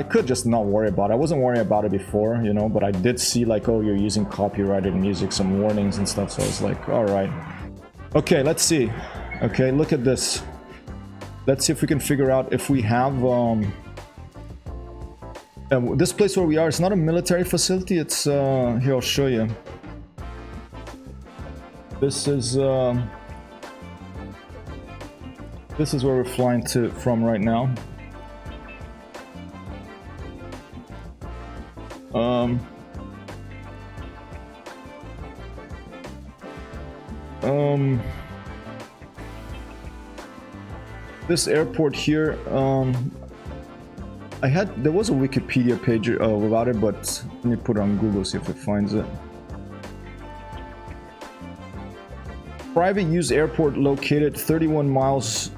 could just not worry about it. I wasn't worrying about it before, you know, but I did see like, oh, you're using copyrighted music, some warnings and stuff. So I was like, all right. Okay, let's see. Okay, look at this. Let's see if we can figure out if we have this place where we are. It's not a military facility. It's here, I'll show you. This is where we're flying from right now. This airport here, There was a Wikipedia page about it, but let me put it on Google, see if it finds it. Private use airport located 31 miles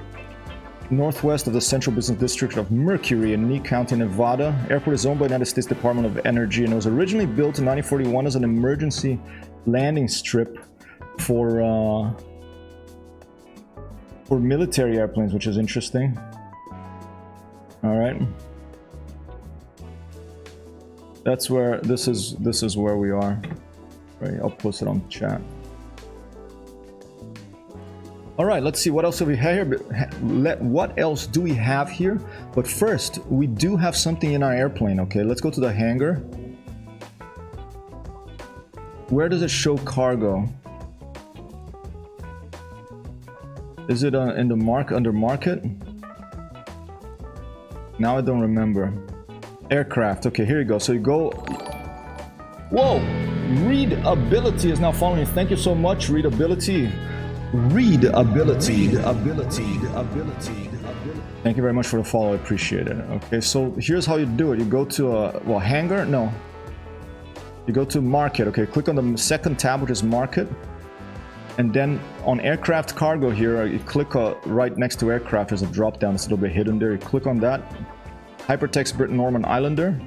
northwest of the Central Business District of Mercury in Lee County, Nevada. Airport is owned by the United States Department of Energy and was originally built in 1941 as an emergency landing strip for military airplanes, which is interesting. All right. That's where this is where we are. Right, I'll post it on chat. All right, let's see what else do we have here. What else do we have here? But first, we do have something in our airplane. Okay, let's go to the hangar. Where does it show cargo? Is it in the under market? Now I don't remember. Aircraft. Okay, here you go. So you go. Whoa! Readability is now following. Thank you so much, Readability. Readability. Thank you very much for the follow. I appreciate it. Okay, so here's how you do it. You go to a hangar. No. You go to market. Okay, click on the second tab, which is market. And then on aircraft cargo here, you click right next to aircraft. There's a drop down. It's a little bit hidden there. You click on that. Hypertext Britain Norman Islander.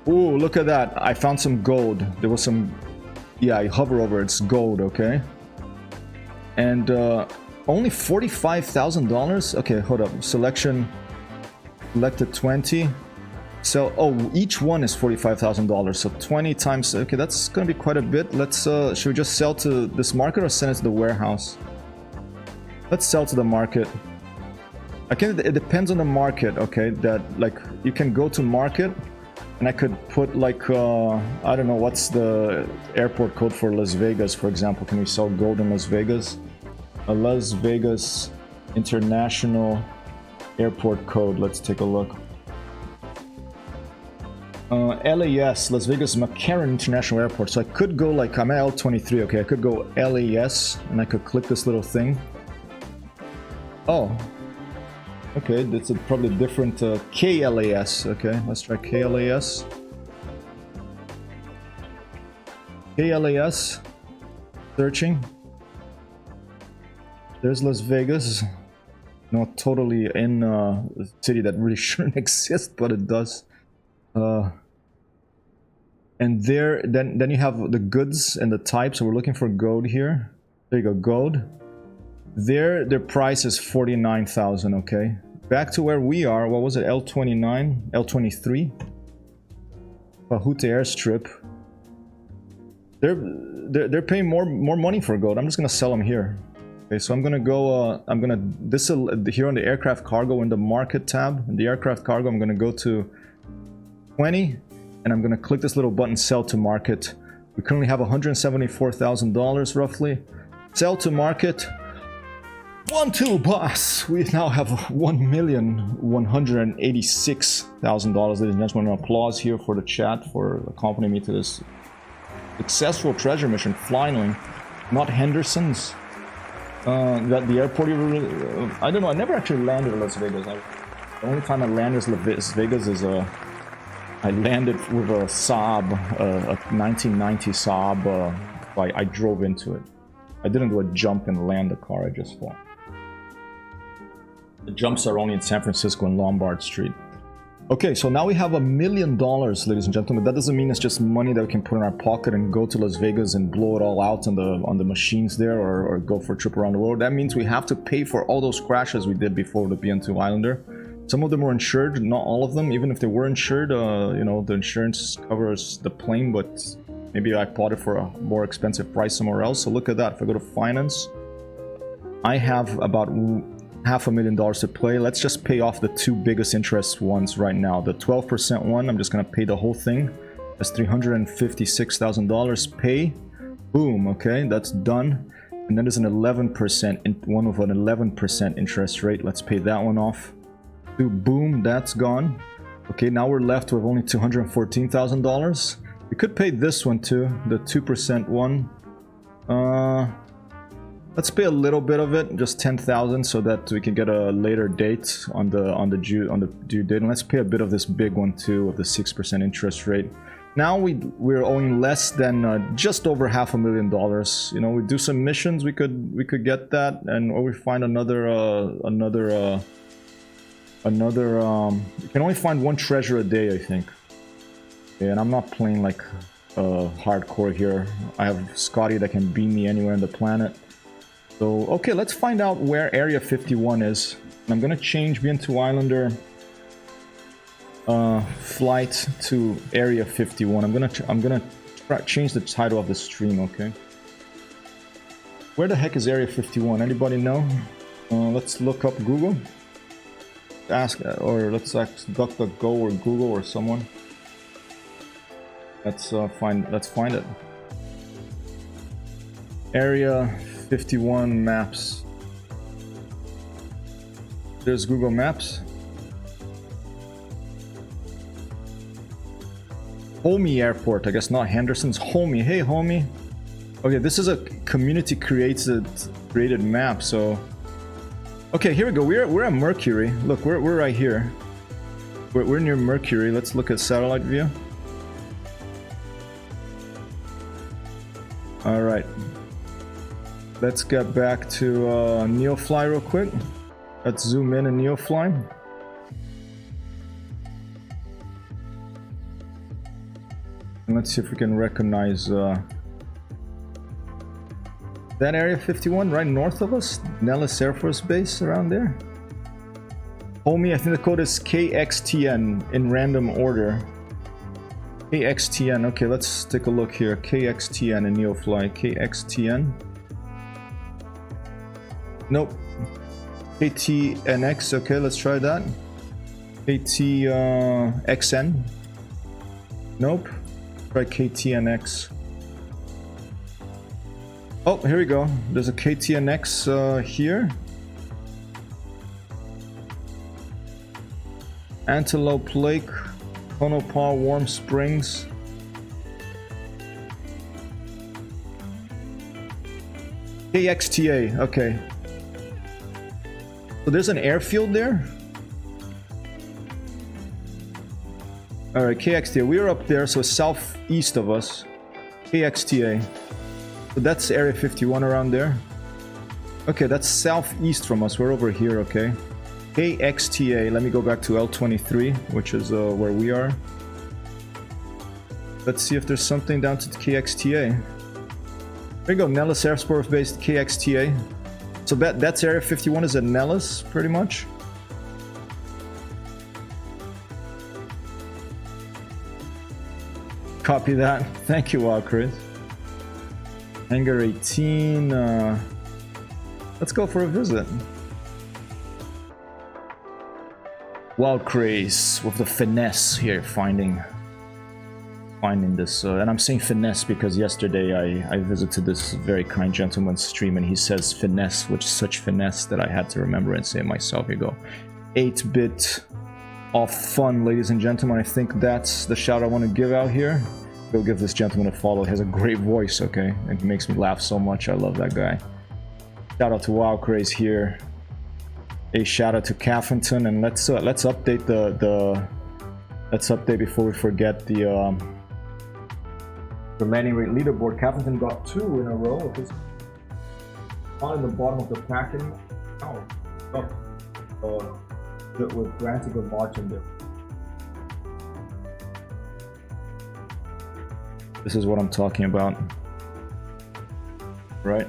Ooh, look at that. I found some gold. There was some... Yeah, you hover over, it's gold, okay? And only $45,000? Okay, hold up. Selection, selected 20. So, oh, each one is $45,000. So 20 times, okay, that's gonna be quite a bit. Let's, should we just sell to this market or send it to the warehouse? Let's sell to the market. It depends on the market, okay? That, like, you can go to market. And I could put like, I don't know, what's the airport code for Las Vegas, for example. Can we sell gold in Las Vegas? A Las Vegas International Airport code. Let's take a look. LAS, Las Vegas McCarran International Airport. So I could go like, I'm at L23, okay. I could go LAS and I could click this little thing. Oh. Okay, that's probably a different KLAS. Okay, let's try KLAS. KLAS. Searching. There's Las Vegas. Not totally in a city that really shouldn't exist, but it does. And there, then you have the goods and the type. So we're looking for gold here. There you go, gold. Their price is 49,000. Okay. Back to where we are. What was it? L29, L23. Pahute airstrip. They're paying more money for gold. I'm just gonna sell them here. Okay, so I'm gonna go. This here on the aircraft cargo in the market tab. In the aircraft cargo, I'm gonna go to 20, and I'm gonna click this little button, sell to market. We currently have $174,000 roughly. Sell to market. 1-2, boss! We now have $1,186,000, ladies and gentlemen. An applause here for the chat for accompanying me to this successful treasure mission. Finally, not Henderson's. That the airport. I don't know. I never actually landed in Las Vegas. The only time I landed in Las Vegas is I landed with a Saab, a 1990 Saab. I drove into it. I didn't do a jump and land the car. I just flew. The jumps are only in San Francisco and Lombard Street. Okay, so now we have $1 million, ladies and gentlemen. That doesn't mean it's just money that we can put in our pocket and go to Las Vegas and blow it all out on the machines there, or go for a trip around the world. That means we have to pay for all those crashes we did before the BN-2 Islander. Some of them were insured, not all of them. Even if they were insured, you know, the insurance covers the plane, but maybe I bought it for a more expensive price somewhere else. So look at that. If I go to finance, I have about $500,000 to play. Let's just pay off the two biggest interest ones right now. The 12% one, I'm just gonna pay the whole thing. That's $356,000. Pay. Boom. Okay, that's done. And then there's an 11% one with an 11% interest rate. Let's pay that one off. Boom, that's gone. Okay, now we're left with only $214,000. We could pay this one too, the 2% one. Let's pay a little bit of it, just 10,000, so that we can get a later date on the due date. And let's pay a bit of this big one too, of the 6% interest rate. Now we're owing less than just over $500,000. You know, we do some missions, we could get that, and or we find another. You can only find one treasure a day, I think. Yeah, and I'm not playing like hardcore here. I have Scotty that can beam me anywhere on the planet. So okay, let's find out where Area 51 is. I'm gonna change BN-2 Islander flight to Area 51. I'm gonna change the title of the stream. Okay. Where the heck is Area 51? Anybody know? Let's look up Google. Ask, or let's ask DuckDuckGo or Google or someone. Let's find it. Area 51 maps. There's Google Maps. Homie Airport, I guess not Henderson's. Homie, hey homie. Okay, this is a community created map, so. Okay, here we go. We're at Mercury. Look, we're right here. We're near Mercury. Let's look at satellite view. All right. Let's get back to Neofly real quick. Let's zoom in and Neofly. And let's see if we can recognize that Area 51 right north of us. Nellis Air Force Base around there. Homie, I think the code is KXTN in random order. KXTN, okay, let's take a look here. KXTN in Neofly. KXTN. Nope. KTNX, okay, let's try that. KTXN. Nope. Try KTNX. Oh, here we go. There's a KTNX here. Antelope Lake, Tonopah, Warm Springs. KXTA, okay. So there's an airfield there? Alright, KXTA. We are up there, so southeast of us. KXTA. So that's Area 51 around there. Okay, that's southeast from us. We're over here, okay. KXTA. Let me go back to L23, which is where we are. Let's see if there's something down to the KXTA. There you go, Nellis Air Force Base, KXTA. So that's Area 51 is at Nellis, pretty much. Copy that. Thank you, Chris. Hangar 18. Let's go for a visit. Wild Craze with the finesse here, finding this. And I'm saying finesse because yesterday I visited this very kind gentleman's stream and he says finesse, which is such finesse that I had to remember and say it myself. Here you go. 8-bit of fun, ladies and gentlemen. I think that's the shout I want to give out here. Go give this gentleman a follow. He has a great voice, okay? And he makes me laugh so much. I love that guy. Shout out to Wild Craze here. A shout out to Caffington, and let's update let's update before we forget the landing rate leaderboard. Caffington got 2 in a row. He's on in the bottom of the pack now. With granting a margin there. This is what I'm talking about, right?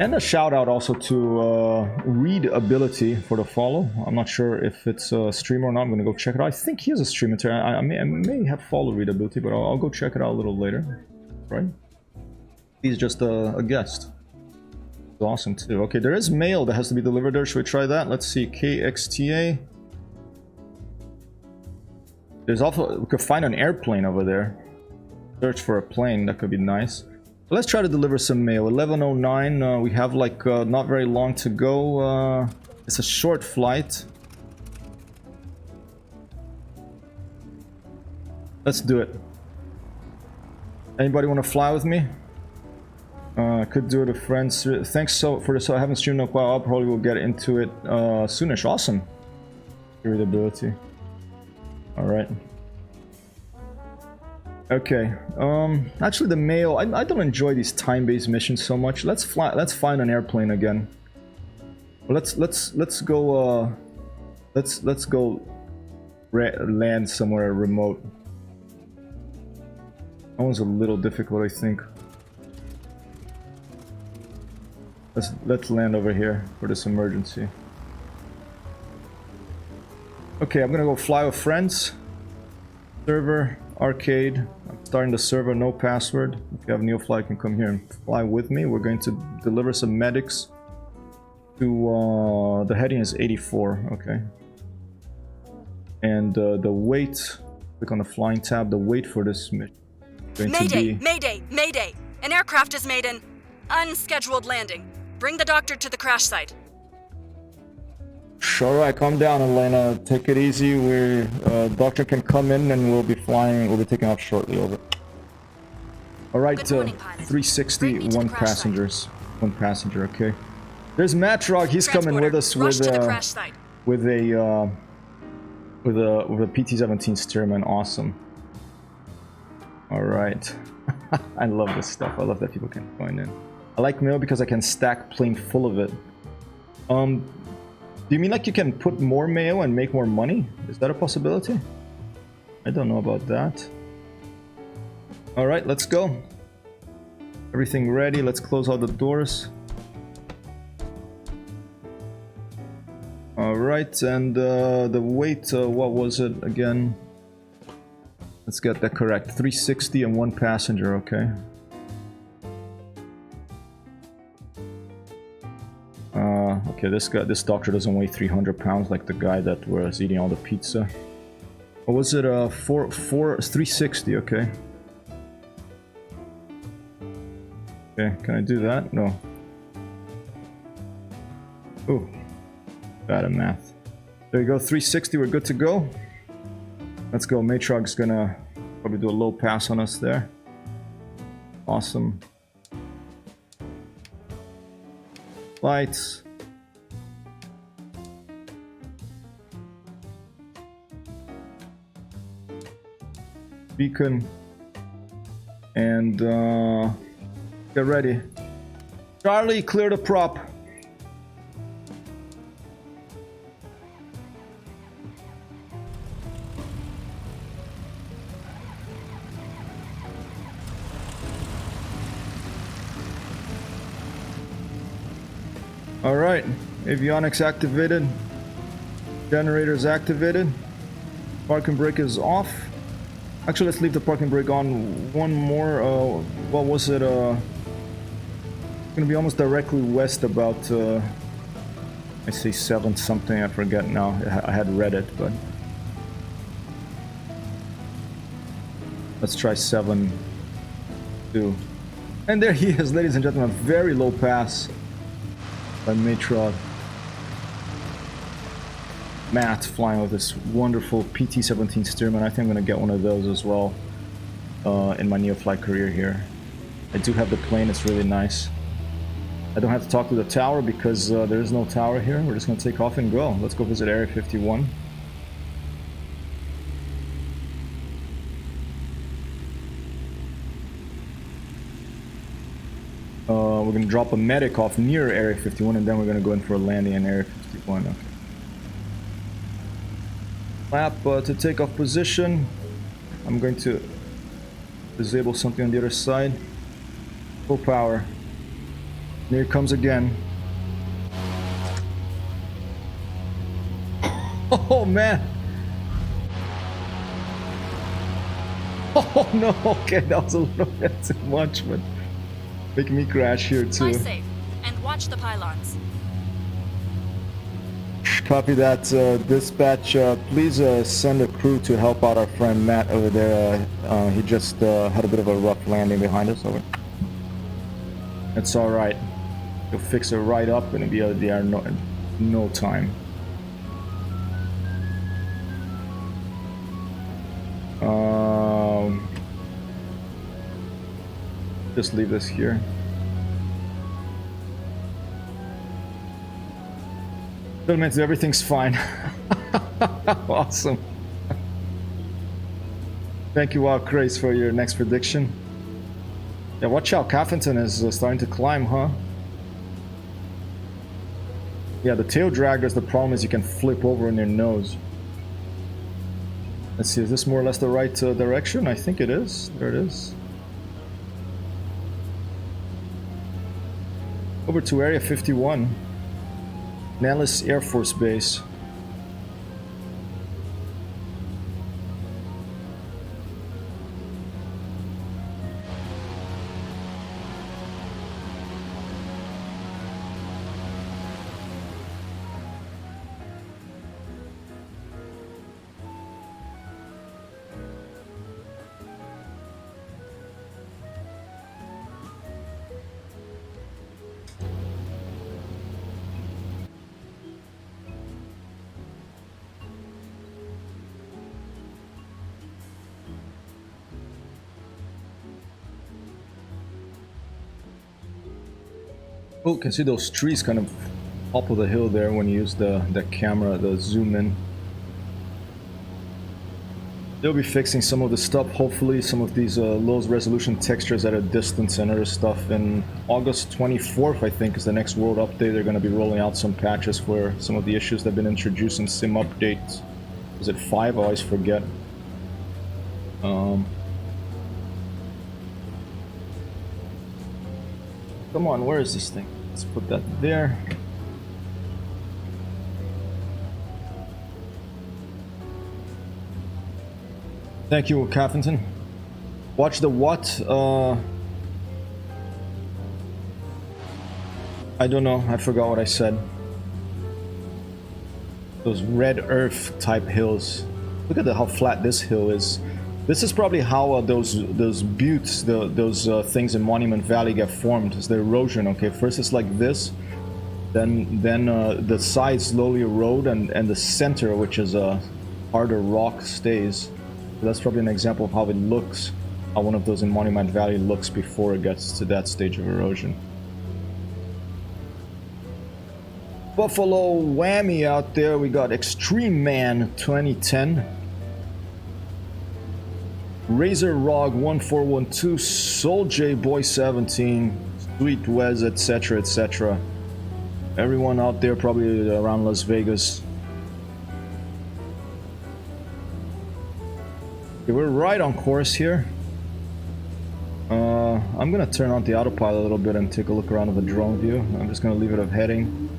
And a shout out also to Readability for the follow. I'm not sure if it's a streamer or not. I'm gonna go check it out. I think he is a streamer. I may have followed Readability, but I'll go check it out a little later, right? He's just a guest. It's awesome too. Okay, there is mail that has to be delivered there. Should we try that? Let's see. KXTA. There's also, we could find an airplane over there. Search for a plane, that could be nice. Let's try to deliver some mail. 11:09. We have like not very long to go. It's a short flight. Let's do it. Anybody want to fly with me? Could do it with friends. Thanks for this. I haven't streamed in a while. I probably will get into it soonish. Awesome. Readability. All right. Okay. Actually, the mail. I don't enjoy these time-based missions so much. Let's fly. Let's find an airplane again. Let's go. Let's go. Land somewhere remote. That one's a little difficult, I think. Let's land over here for this emergency. Okay, I'm gonna go fly with friends. Server, arcade. I'm starting the server, no password. If you have neofly, you can come here and fly with me. We're going to deliver some medics to the heading is 84. Okay. And the weight, click on the flying tab. The weight for this mission is going to be... Mayday! Mayday! An aircraft has made an unscheduled landing. Bring the doctor to the crash site. Sure, right. Calm down, Elena. Take it easy. We're doctor can come in and we'll be flying. We'll be taking off shortly. Over. All right. Good morning, pilot. 360. One passengers. Site. One passenger. Okay. There's Matrog. He's coming with us Rush to the crash site. with a PT-17 Stearman. Awesome. All right. I love this stuff. I love that people can join in. I like mail because I can stack plane full of it. Do you mean like you can put more mail and make more money? Is that a possibility? I don't know about that. All right, let's go. Everything ready. Let's close all the doors. All right, and the weight, what was it again? Let's get that correct. 360 and one passenger, okay. Okay, this doctor doesn't weigh 300 pounds like the guy that was eating all the pizza. What was it? 360, okay. Okay, can I do that? No. Ooh, bad at math. There you go, 360, we're good to go. Let's go, Matrog's gonna probably do a low pass on us there. Awesome. Lights. Beacon. And get ready. Charlie, clear the prop. All right, avionics activated, generators activated, parking brake is off. Actually, let's leave the parking brake on. One more, what was it? It's gonna be almost directly west about, I say 7 something, I forget now. I had read it, but let's try 7-2. And there he is, ladies and gentlemen, very low pass by Matrog. Matt flying with this wonderful PT-17 Stearman. I think I'm gonna get one of those as well in my neofly career here. I do have the plane, it's really nice. I don't have to talk to the tower because there is no tower here. We're just gonna take off and go. Let's go visit Area 51. We're gonna drop a medic off near Area 51 and then we're gonna go in for a landing in Area 51. Okay. Flap to take off position. I'm going to disable something on the other side. Full power. And here it comes again. Oh man! Oh no, okay, that was a little bit too much, but making me crash here too. Fly safe and watch the pylons. Copy that, dispatch. Please send a crew to help out our friend Matt over there. He just had a bit of a rough landing behind us. Over. It's all right. You'll fix it right up and it'll be there in no time. Just leave this here. That means everything's fine. Awesome. Thank you, Grace, for your next prediction. Yeah, watch out. Caffington is starting to climb, huh? Yeah, the tail draggers, the problem is you can flip over in your nose. Let's see, is this more or less the right direction? I think it is. There it is. Over to Area 51. Nellis Air Force Base. Oh, you can see those trees kind of top of the hill there when you use the camera, the zoom in. They'll be fixing some of the stuff, hopefully, some of these low resolution textures at a distance and other stuff. And August 24th, I think, is the next world update. They're going to be rolling out some patches for some of the issues that have been introduced in sim updates. Is it 5? I always forget. Come on, where is this thing? Let's put that there. Thank you, Caffington. Watch the what? I don't know. I forgot what I said. Those red earth type hills. Look at how flat this hill is. This is probably how those buttes, those things in Monument Valley get formed. Is the erosion? Okay, first it's like this, then the sides slowly erode, and the center, which is a harder rock, stays. So that's probably an example of how it looks, how one of those in Monument Valley looks before it gets to that stage of erosion. Buffalo Whammy out there. We got Extreme Man 2010. Razor Rog 1412, Soul J Boy 17, Sweet Wes, etc., etc. Everyone out there probably around Las Vegas. Okay, we're right on course here. I'm gonna turn on the autopilot a little bit and take a look around with the drone view. I'm just gonna leave it of heading.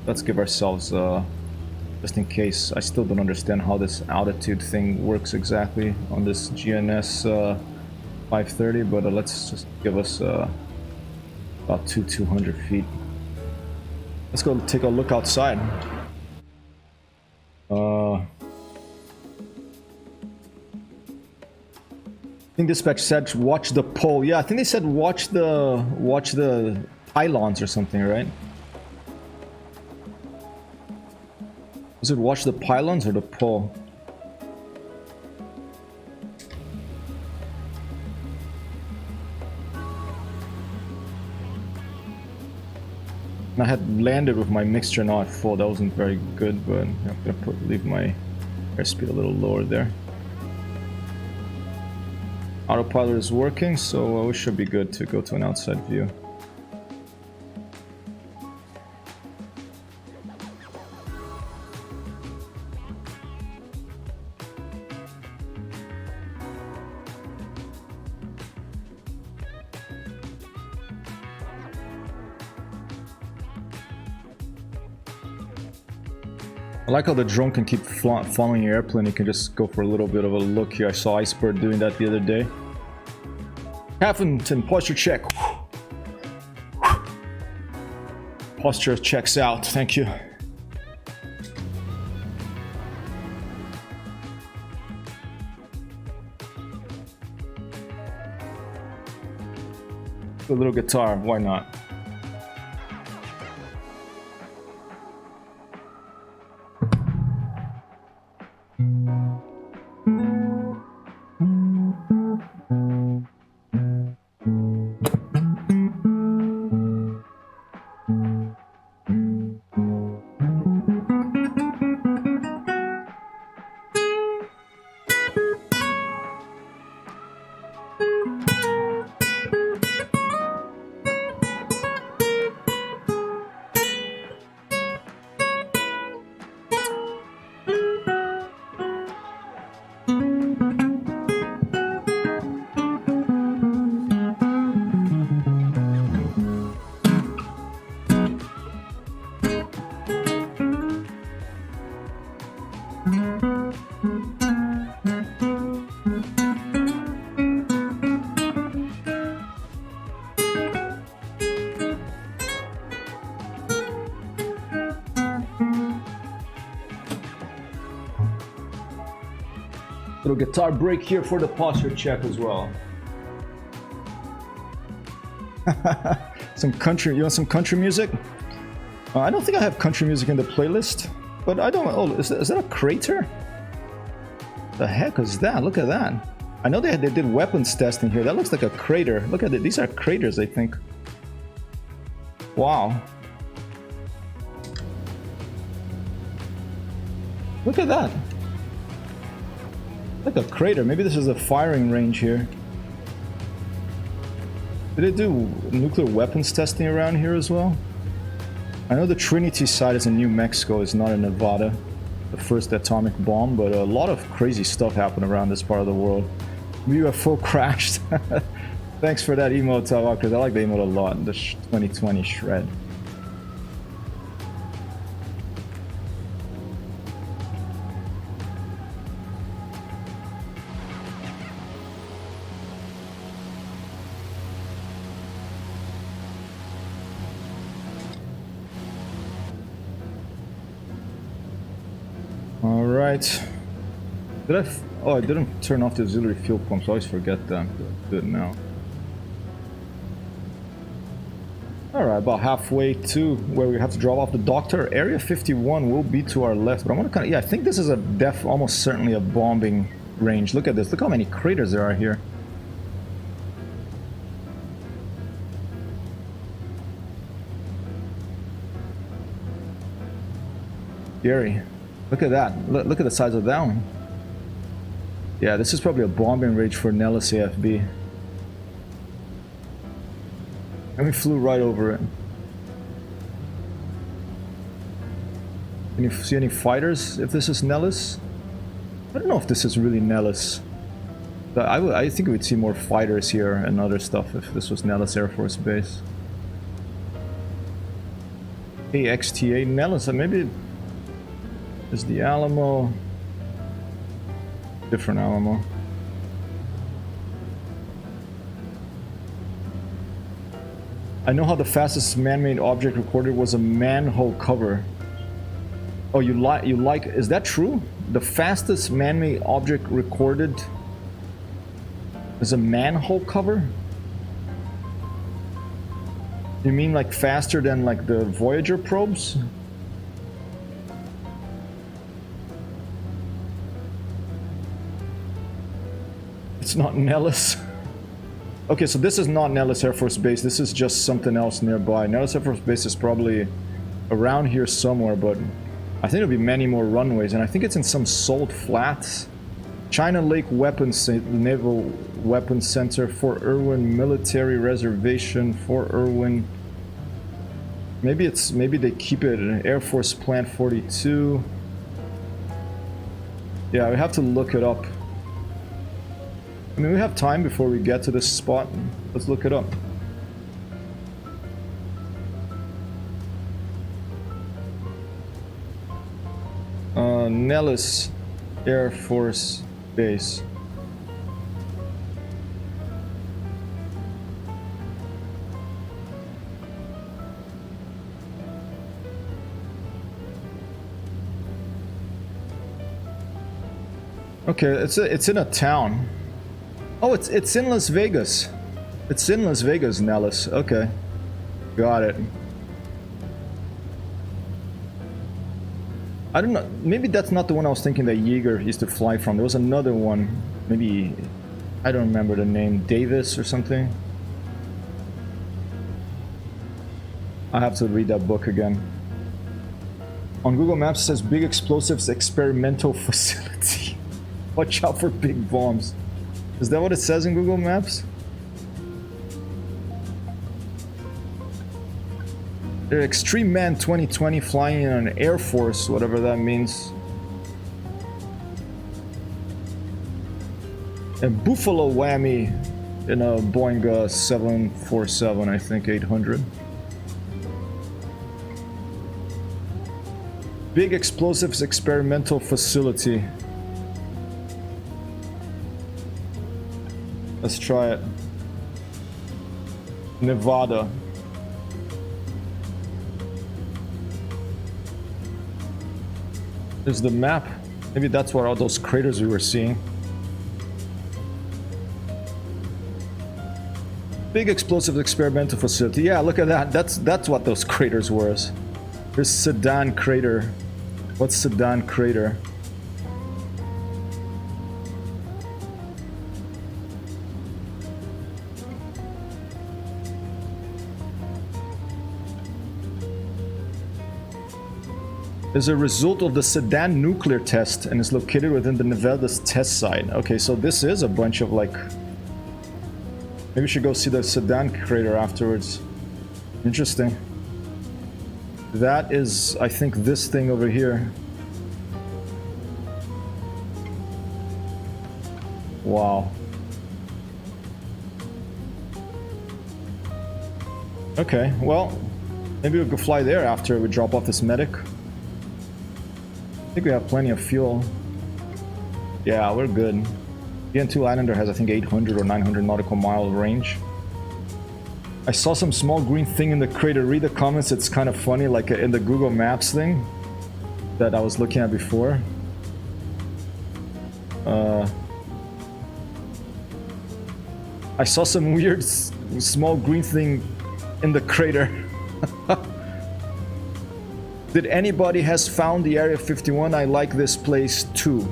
Let's give ourselves just in case. I still don't understand how this altitude thing works exactly on this GNS 530, but let's just give us about 200 feet. Let's go take a look outside. I think dispatch said watch the pole. Yeah, I think they said watch the pylons or something, right? Was it watch the pylons or the pole? I had landed with my mixture not full. That wasn't very good, but I'm gonna leave my airspeed a little lower there. Autopilot is working, so we should be good to go to an outside view. I like how the drone can keep following your airplane. You can just go for a little bit of a look here. I saw Icebird doing that the other day. Caffington, posture check. Posture checks out. Thank you. A little guitar, why not? Little guitar break here for the posture check as well. Some country, you want some country music? I don't think I have country music in the playlist, but I don't. Oh, is that a crater? The heck is that? Look at that. I know they did weapons testing here. That looks like a crater. Look at it. These are craters, I think. Wow. Look at that. Like a crater. Maybe this is a firing range here. Did they do nuclear weapons testing around here as well? I know the Trinity site is in New Mexico, it's not in Nevada. The first atomic bomb, but a lot of crazy stuff happened around this part of the world. UFO crashed. Thanks for that emote, Tawakers. I like the emote a lot. The 2020 shred. Alright. Oh, I didn't turn off the auxiliary fuel pumps. I always forget that. Do it now. Alright, about halfway to where we have to drop off the doctor. Area 51 will be to our left, but I'm gonna kind of... Yeah, I think this is almost certainly a bombing range. Look at this. Look how many craters there are here. Scary. Look at that. Look at the size of that one. Yeah, this is probably a bombing range for Nellis AFB. And we flew right over it. Can you see any fighters if this is Nellis? I don't know if this is really Nellis. But I think we would see more fighters here and other stuff if this was Nellis Air Force Base. AXTA Nellis, maybe... Is the Alamo... Different Alamo. I know how the fastest man-made object recorded was a manhole cover. Oh, you like... Is that true? The fastest man-made object recorded is a manhole cover? You mean like faster than like the Voyager probes? It's not Nellis. Okay, so this is not Nellis Air Force Base. This is just something else nearby. Nellis Air Force Base is probably around here somewhere, but I think there'll be many more runways, and I think it's in some salt flats. China Lake Naval Weapons Center, Fort Irwin Military Reservation, Fort Irwin. Maybe they keep it in Air Force Plant 42. Yeah, we have to look it up. I mean, we have time before we get to this spot. Let's look it up. Nellis Air Force Base. Okay, it's in a town. Oh, it's in Las Vegas. It's in Las Vegas, Nellis. Okay. Got it. I don't know. Maybe that's not the one I was thinking that Yeager used to fly from. There was another one. Maybe... I don't remember the name. Davis or something? I have to read that book again. On Google Maps it says Big Explosives Experimental Facility. Watch out for big bombs. Is that what it says in Google Maps? The Extreme Man 2020 flying in an Air Force, whatever that means. And Buffalo Whammy in a Boeing 747, I think, 800. Big Explosives Experimental Facility. Let's try it. Nevada. There's the map. Maybe that's where all those craters we were seeing. Big explosive experimental facility. Yeah, look at that. That's what those craters were. There's Sedan Crater. What's Sedan Crater? Is a result of the Sedan nuclear test and is located within the Nevada's test site. Okay, so this is a bunch of like... Maybe we should go see the Sedan Crater afterwards. Interesting. That is, I think, this thing over here. Wow. Okay, well, maybe we could fly there after we drop off this medic. I think we have plenty of fuel. Yeah, we're good. BN-2 Islander has, I think, 800 or 900 nautical mile range. I saw some small green thing in the crater. Read the comments, it's kind of funny, like in the Google Maps thing that I was looking at before. I saw some weird small green thing in the crater. Did anybody has found the Area 51? I like this place too.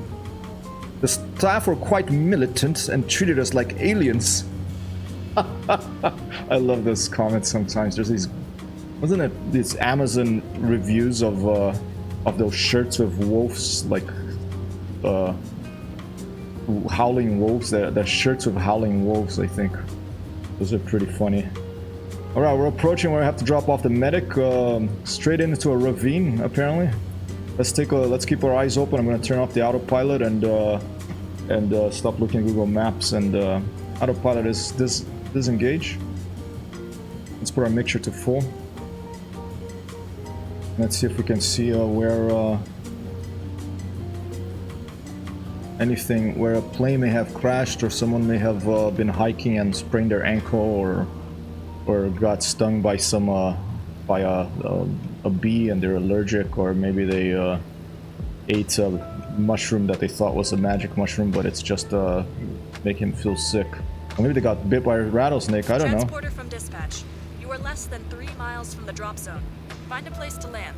The staff were quite militant and treated us like aliens. I love those comments sometimes. There's these, wasn't it these Amazon reviews of those shirts with wolves, like howling wolves. They're shirts with howling wolves, I think. Those are pretty funny. Alright, we're approaching where I have to drop off the medic straight into a ravine, apparently. Let's keep our eyes open. I'm gonna turn off the autopilot and stop looking at Google Maps, and autopilot is disengage. Let's put our mixture to full. Let's see if we can see where anything, where a plane may have crashed or someone may have been hiking and sprained their ankle or got stung by some by a bee and they're allergic, or maybe they ate a mushroom that they thought was a magic mushroom, but it's just making them feel sick. Or maybe they got bit by a rattlesnake, I don't know. Transporter from dispatch. You are less than 3 miles from the drop zone. Find a place to land.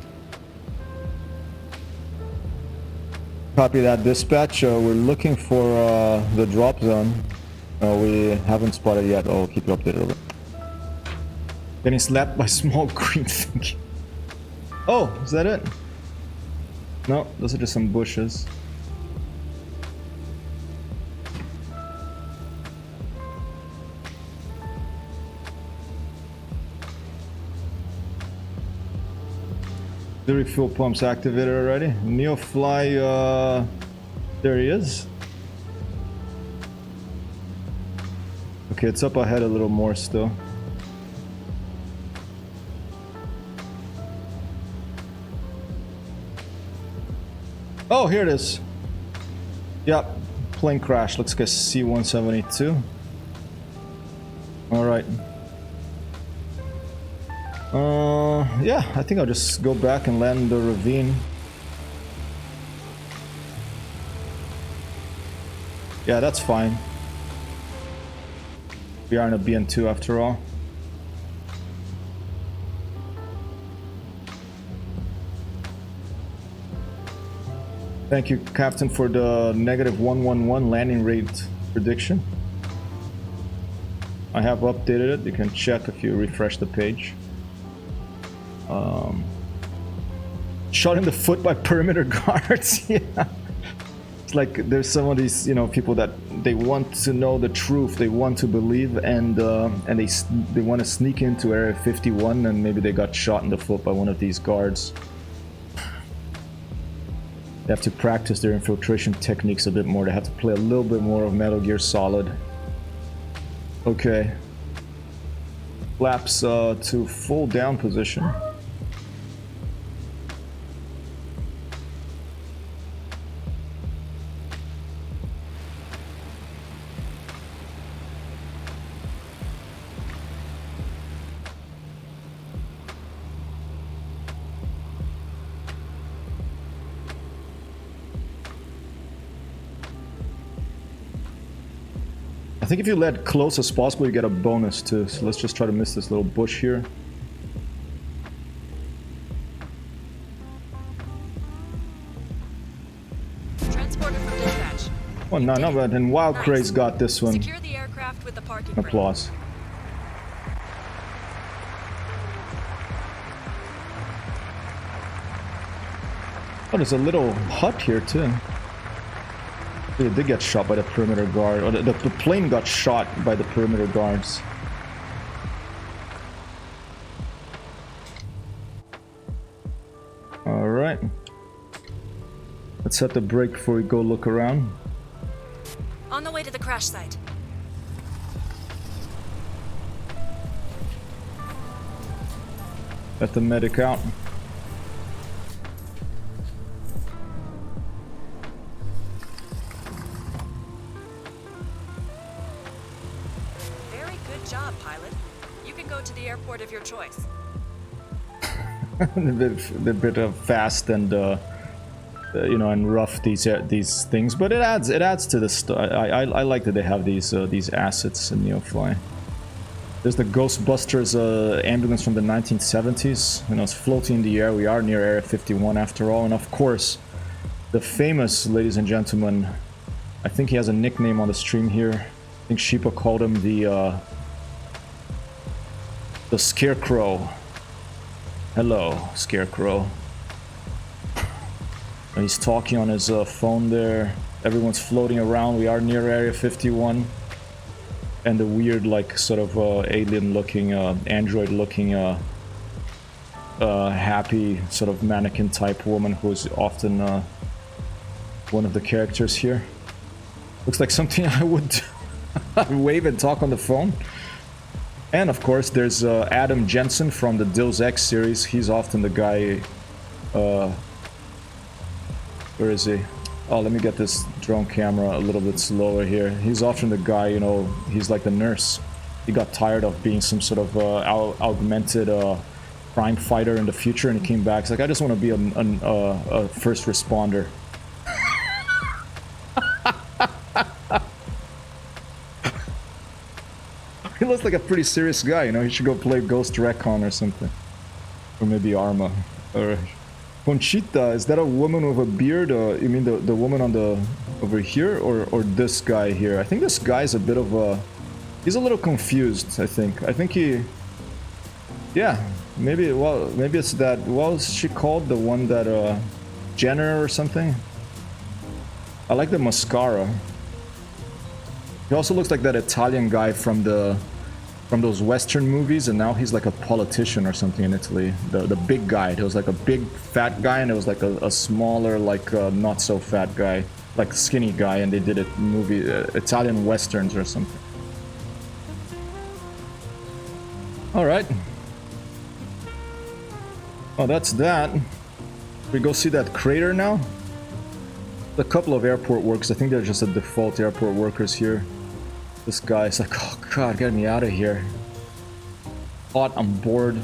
Copy that, dispatch. We're looking for the drop zone. We haven't spotted yet. I'll keep you updated over. Getting slapped by small green thing. Oh, is that it? No, those are just some bushes. The refuel pump's activated already. Neofly, there he is. Okay, it's up ahead a little more still. Oh, here it is. Yep, plane crash. Let's get C-172. All right. Yeah, I think I'll just go back and land in the ravine. Yeah, that's fine. We are in a BN-2 after all. Thank you, Captain, for the -111 landing rate prediction. I have updated it. You can check if you refresh the page. Shot in the foot by perimeter guards. Yeah. It's like there's some of these, you know, people that they want to know the truth, they want to believe, and they want to sneak into Area 51, and maybe they got shot in the foot by one of these guards. They have to practice their infiltration techniques a bit more. They have to play a little bit more of Metal Gear Solid. Okay. Flaps to full down position. I think if you let close as possible, you get a bonus too. So let's just try to miss this little bush here. Transporter from dispatch. Oh, no, not bad. And Wild Nice. Craze got this one. Secure the aircraft with the parking brake. Applause. Oh, there's a little hut here too. They did get shot by the perimeter guard. Or the plane got shot by the perimeter guards. Alright. Let's set the brake before we go look around. On the way to the crash site. Let the medic out. Very good job, pilot. You can go to the airport of your choice. a bit of fast and you know, and rough these things, but it adds to the I like that they have these assets in Neofly. There's the Ghostbusters ambulance from the 1970s. You know, it's floating in the air. We are near Area 51 after all, and of course, the famous, ladies and gentlemen. I think he has a nickname on the stream here. I think Sheepa called him the Scarecrow. Hello, Scarecrow. And he's talking on his phone there. Everyone's floating around. We are near Area 51. And the weird, like, sort of alien-looking, android-looking, happy, sort of mannequin-type woman who's often one of the characters here. Looks like something I would wave and talk on the phone. And of course, there's Adam Jensen from the Deus Ex series. He's often the guy. Where is he? Oh, let me get this drone camera a little bit slower here. He's often the guy, you know, he's like the nurse. He got tired of being some sort of augmented crime fighter in the future, and he came back. He's like, I just want to be a first responder. He looks like a pretty serious guy, you know. He should go play Ghost Recon or something, or maybe Arma. Or Conchita, is that a woman with a beard? You mean the woman on the over here, or this guy here? I think this guy's a bit of a. He's a little confused. I think he. Yeah, maybe. Well, maybe it's that. What was she called? The one that Jenner or something. I like the mascara. He also looks like that Italian guy from those Western movies, and now he's like a politician or something in Italy. The big guy. There was like a big fat guy, and there was like a smaller, like not so fat guy, like skinny guy, and they did a movie, Italian westerns or something. All right. Oh, that's that. We go see that crater now. A couple of airport workers. I think they're just the default airport workers here. This guy's like, oh god, get me out of here. Hot, I'm bored.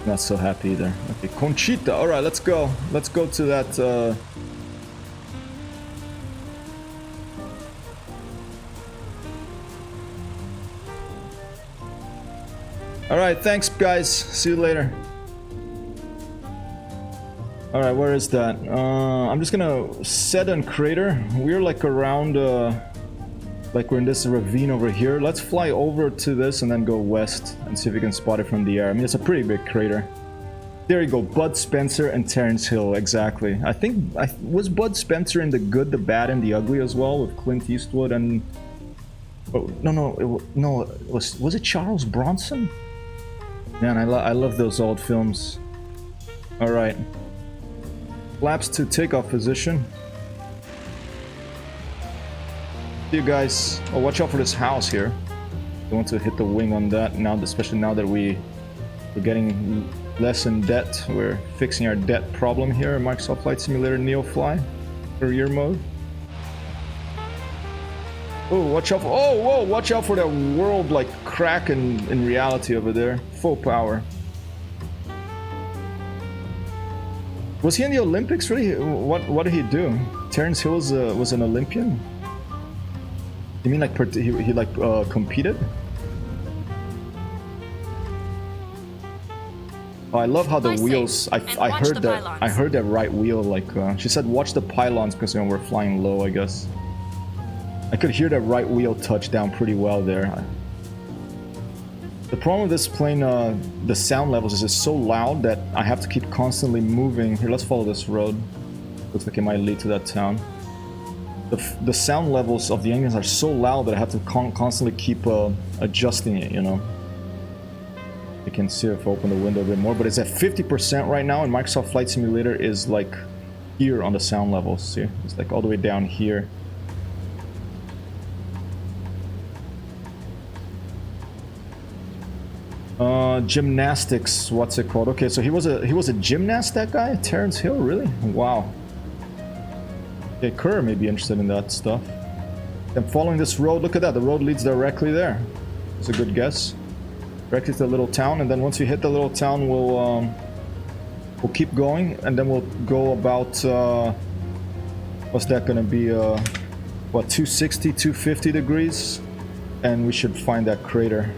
Not so happy either. Okay, Conchita. All right, let's go. Let's go to that. All right, thanks, guys. See you later. All right, where is that? I'm just gonna Sedan Crater. We're like around, like we're in this ravine over here. Let's fly over to this and then go west and see if we can spot it from the air. I mean, it's a pretty big crater. There you go, Bud Spencer and Terence Hill, exactly. I think, was Bud Spencer in The Good, the Bad, and the Ugly as well with Clint Eastwood and... Oh, no, was it Charles Bronson? Man, I love those old films. All right. Flaps to takeoff position. See you guys. Oh, watch out for this house here. Don't want to hit the wing on that now, especially now that we're getting less in debt. We're fixing our debt problem here in Microsoft Flight Simulator Neofly career mode. Oh, watch out! Oh, whoa! Watch out for that world like crack in reality over there. Full power. Was he in the Olympics? Really? What did he do? Terence Hill was an Olympian? You mean like he like competed? Oh, I love how the Fly wheels. safe, and I watch heard the that. pylons. I heard that right wheel. Like she said, watch the pylons because we're flying low. I guess. I could hear that right wheel touch down pretty well there. The problem with this plane, the sound levels is it's so loud that I have to keep constantly moving. Here, let's follow this road. Looks like it might lead to that town. The sound levels of the engines are so loud that I have to constantly keep adjusting it, you know. You can see if I open the window a bit more, but it's at 50% right now, and Microsoft Flight Simulator is like here on the sound levels. See, it's like all the way down here. Gymnastics, what's it called? Okay, so he was a gymnast, that guy? Terrence Hill, really? Wow. Okay, Kerr may be interested in that stuff. I'm following this road. Look at that, the road leads directly there. It's a good guess. Directly to the little town, and then once we hit the little town, we'll keep going, and then we'll go about what's that gonna be? What, 260, 250 degrees, and we should find that crater.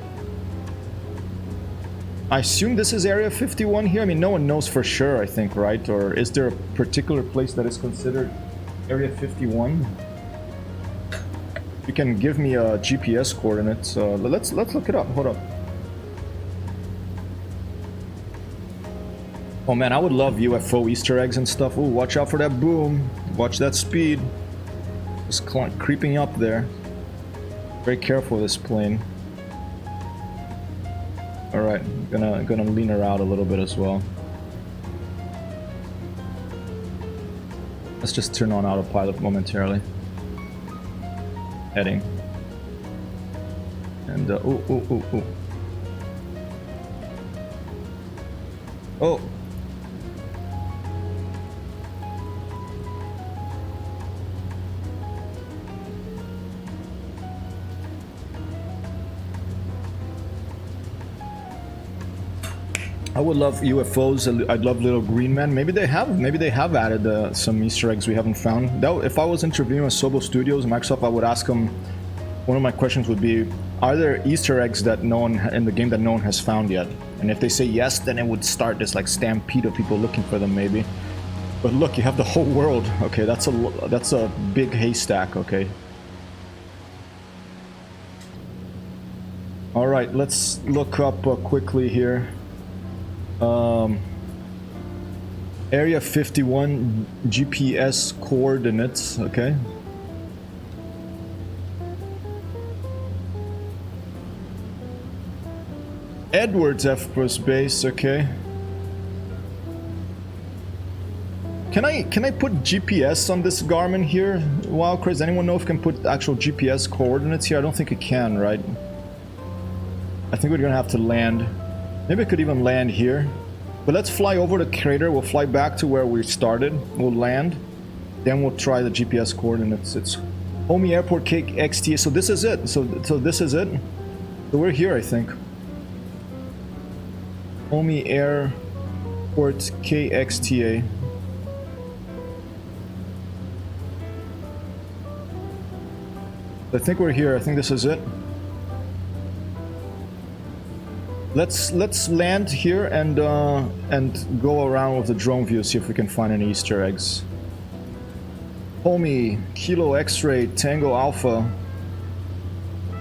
I assume this is Area 51 here. I mean, no one knows for sure, I think, right? Or is there a particular place that is considered Area 51? You can give me a GPS coordinates. Let's look it up. Hold up. Oh man, I would love UFO Easter eggs and stuff. Ooh, watch out for that boom. Watch that speed. Just creeping up there. Very careful with this plane. Alright, gonna lean her out a little bit as well. Let's just turn on autopilot momentarily. Heading. And ooh. Oh! I would love UFOs. I'd love little green men. Maybe they have added some Easter eggs we haven't found. That, if I was interviewing with Sobo Studios, Microsoft, I would ask them. One of my questions would be: are there Easter eggs that no one in the game that no one has found yet? And if they say yes, then it would start this like stampede of people looking for them, maybe. But look, you have the whole world. Okay, that's a big haystack. Okay. All right, let's look up quickly here. Area 51 GPS coordinates, okay. Edwards Air Force Base, okay. Can I put GPS on this Garmin here? Wow, Chris, anyone know if I can put actual GPS coordinates here? I don't think it can, right? I think we're gonna have to land. Maybe I could even land here. But let's fly over the crater. We'll fly back to where we started. We'll land. Then we'll try the GPS coordinates. It's Homey Airport KXTA. So this is it. So this is it. So we're here, I think. Homey Airport KXTA. I think we're here. I think this is it. Let's land here and go around with the drone view, see if we can find any Easter eggs. Homie, Kilo X-ray, Tango Alpha.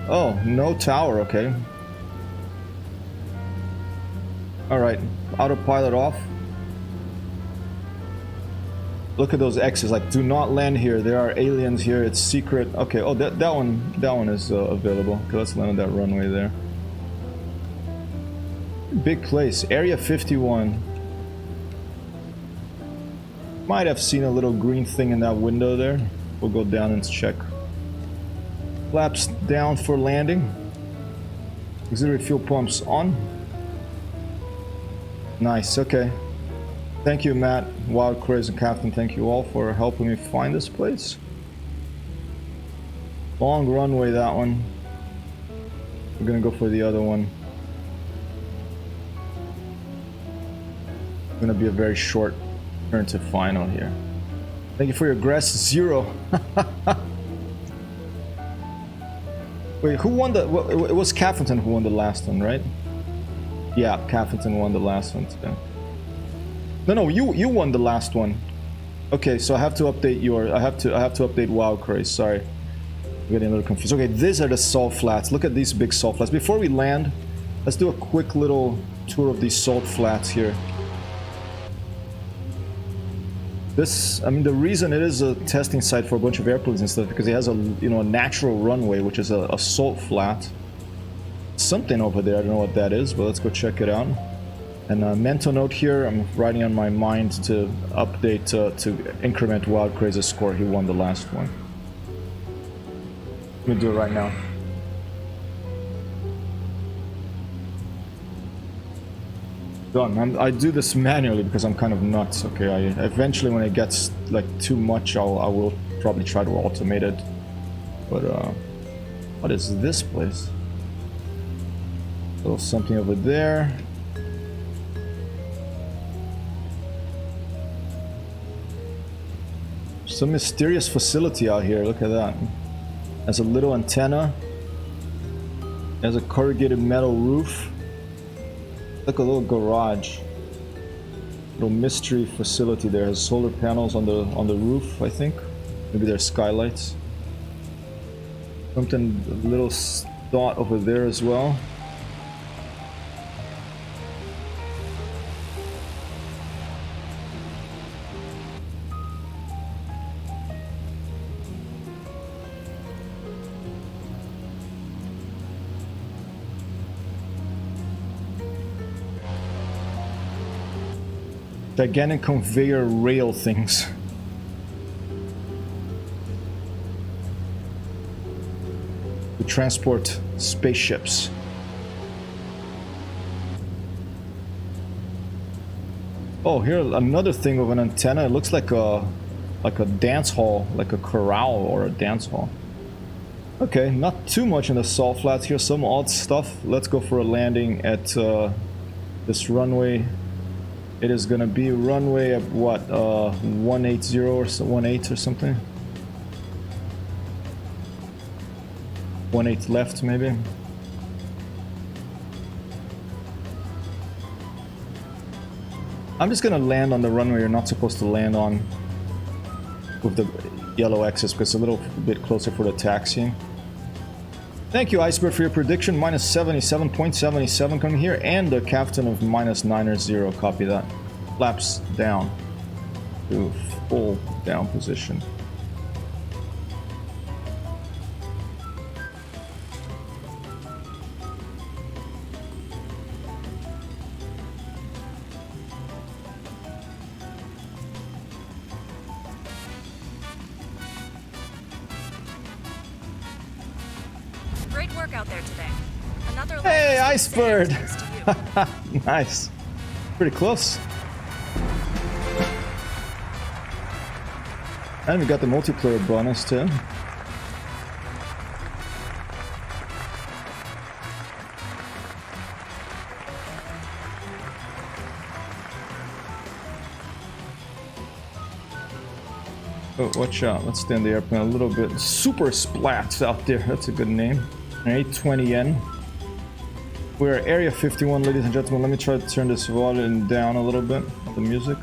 Oh, no tower, okay. Alright, autopilot off. Look at those X's, like, do not land here, there are aliens here, it's secret. Okay, oh, that one is available. Okay, let's land on that runway there. Big place, Area 51. Might have seen a little green thing in that window there. We'll go down and check. Flaps down for landing. Auxiliary fuel pumps on. Nice, okay. Thank you, Matt, Wild Crazy Captain, thank you all for helping me find this place. Long runway, that one. We're gonna go for the other one. Gonna be a very short turn to final here. Thank you for your grass, Zero. Wait, who won the... Well, it was Caffington who won the last one, right? Yeah, Caffington won the last one today. No, you won the last one. Okay, so I have to update your... I have to update Wild Craze, sorry. I'm getting a little confused. Okay, these are the salt flats. Look at these big salt flats. Before we land, let's do a quick little tour of these salt flats here. This, I mean, the reason it is a testing site for a bunch of airplanes and stuff because it has a, you know, a natural runway, which is a salt flat. Something over there, I don't know what that is, but let's go check it out. And a mental note here, I'm writing on my mind to update, to increment Wild Crazy's score. He won the last one. Let me do it right now. Done. I do this manually because I'm kind of nuts. Okay, eventually when it gets like too much, I will probably try to automate it. But what is this place? A little something over there. Some mysterious facility out here. Look at that. Has a little antenna. Has a corrugated metal roof. Like a little garage, little mystery facility there. Has solar panels on the roof, I think. Maybe there's skylights. Something, a little dot over there as well. Gigantic conveyor rail things. To transport spaceships. Oh, here another thing with an antenna. It looks like a dance hall, like a corral or a dance hall. Okay, not too much in the salt flats here. Some odd stuff. Let's go for a landing at this runway. It is gonna be runway at what, 180 or 18 or something? 18 left, maybe? I'm just gonna land on the runway you're not supposed to land on with the yellow X's because it's a little bit closer for the taxiing. Thank you, Iceberg, for your prediction. Minus 77.77 coming here, and the captain of minus 900. Copy that. Flaps down to full down position. Great work out there today. Another Hey, layer of Icebird! sand thanks to you. Nice. Pretty close. And we got the multiplayer bonus too. Oh, watch out. Let's stay in the airplane a little bit. Super Splats out there. That's a good name. 820 yen. We're at Area 51, ladies and gentlemen. Let me try to turn this volume down a little bit of the music.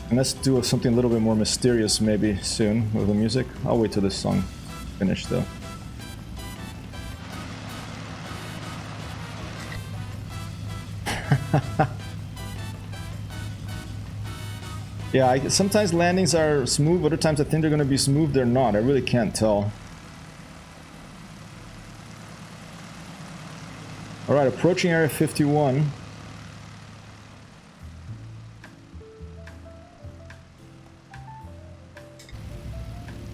And let's do something a little bit more mysterious maybe soon with the music. I'll wait till this song finished though. Yeah, sometimes landings are smooth, other times I think they're going to be smooth, they're not. I really can't tell. Alright, approaching Area 51.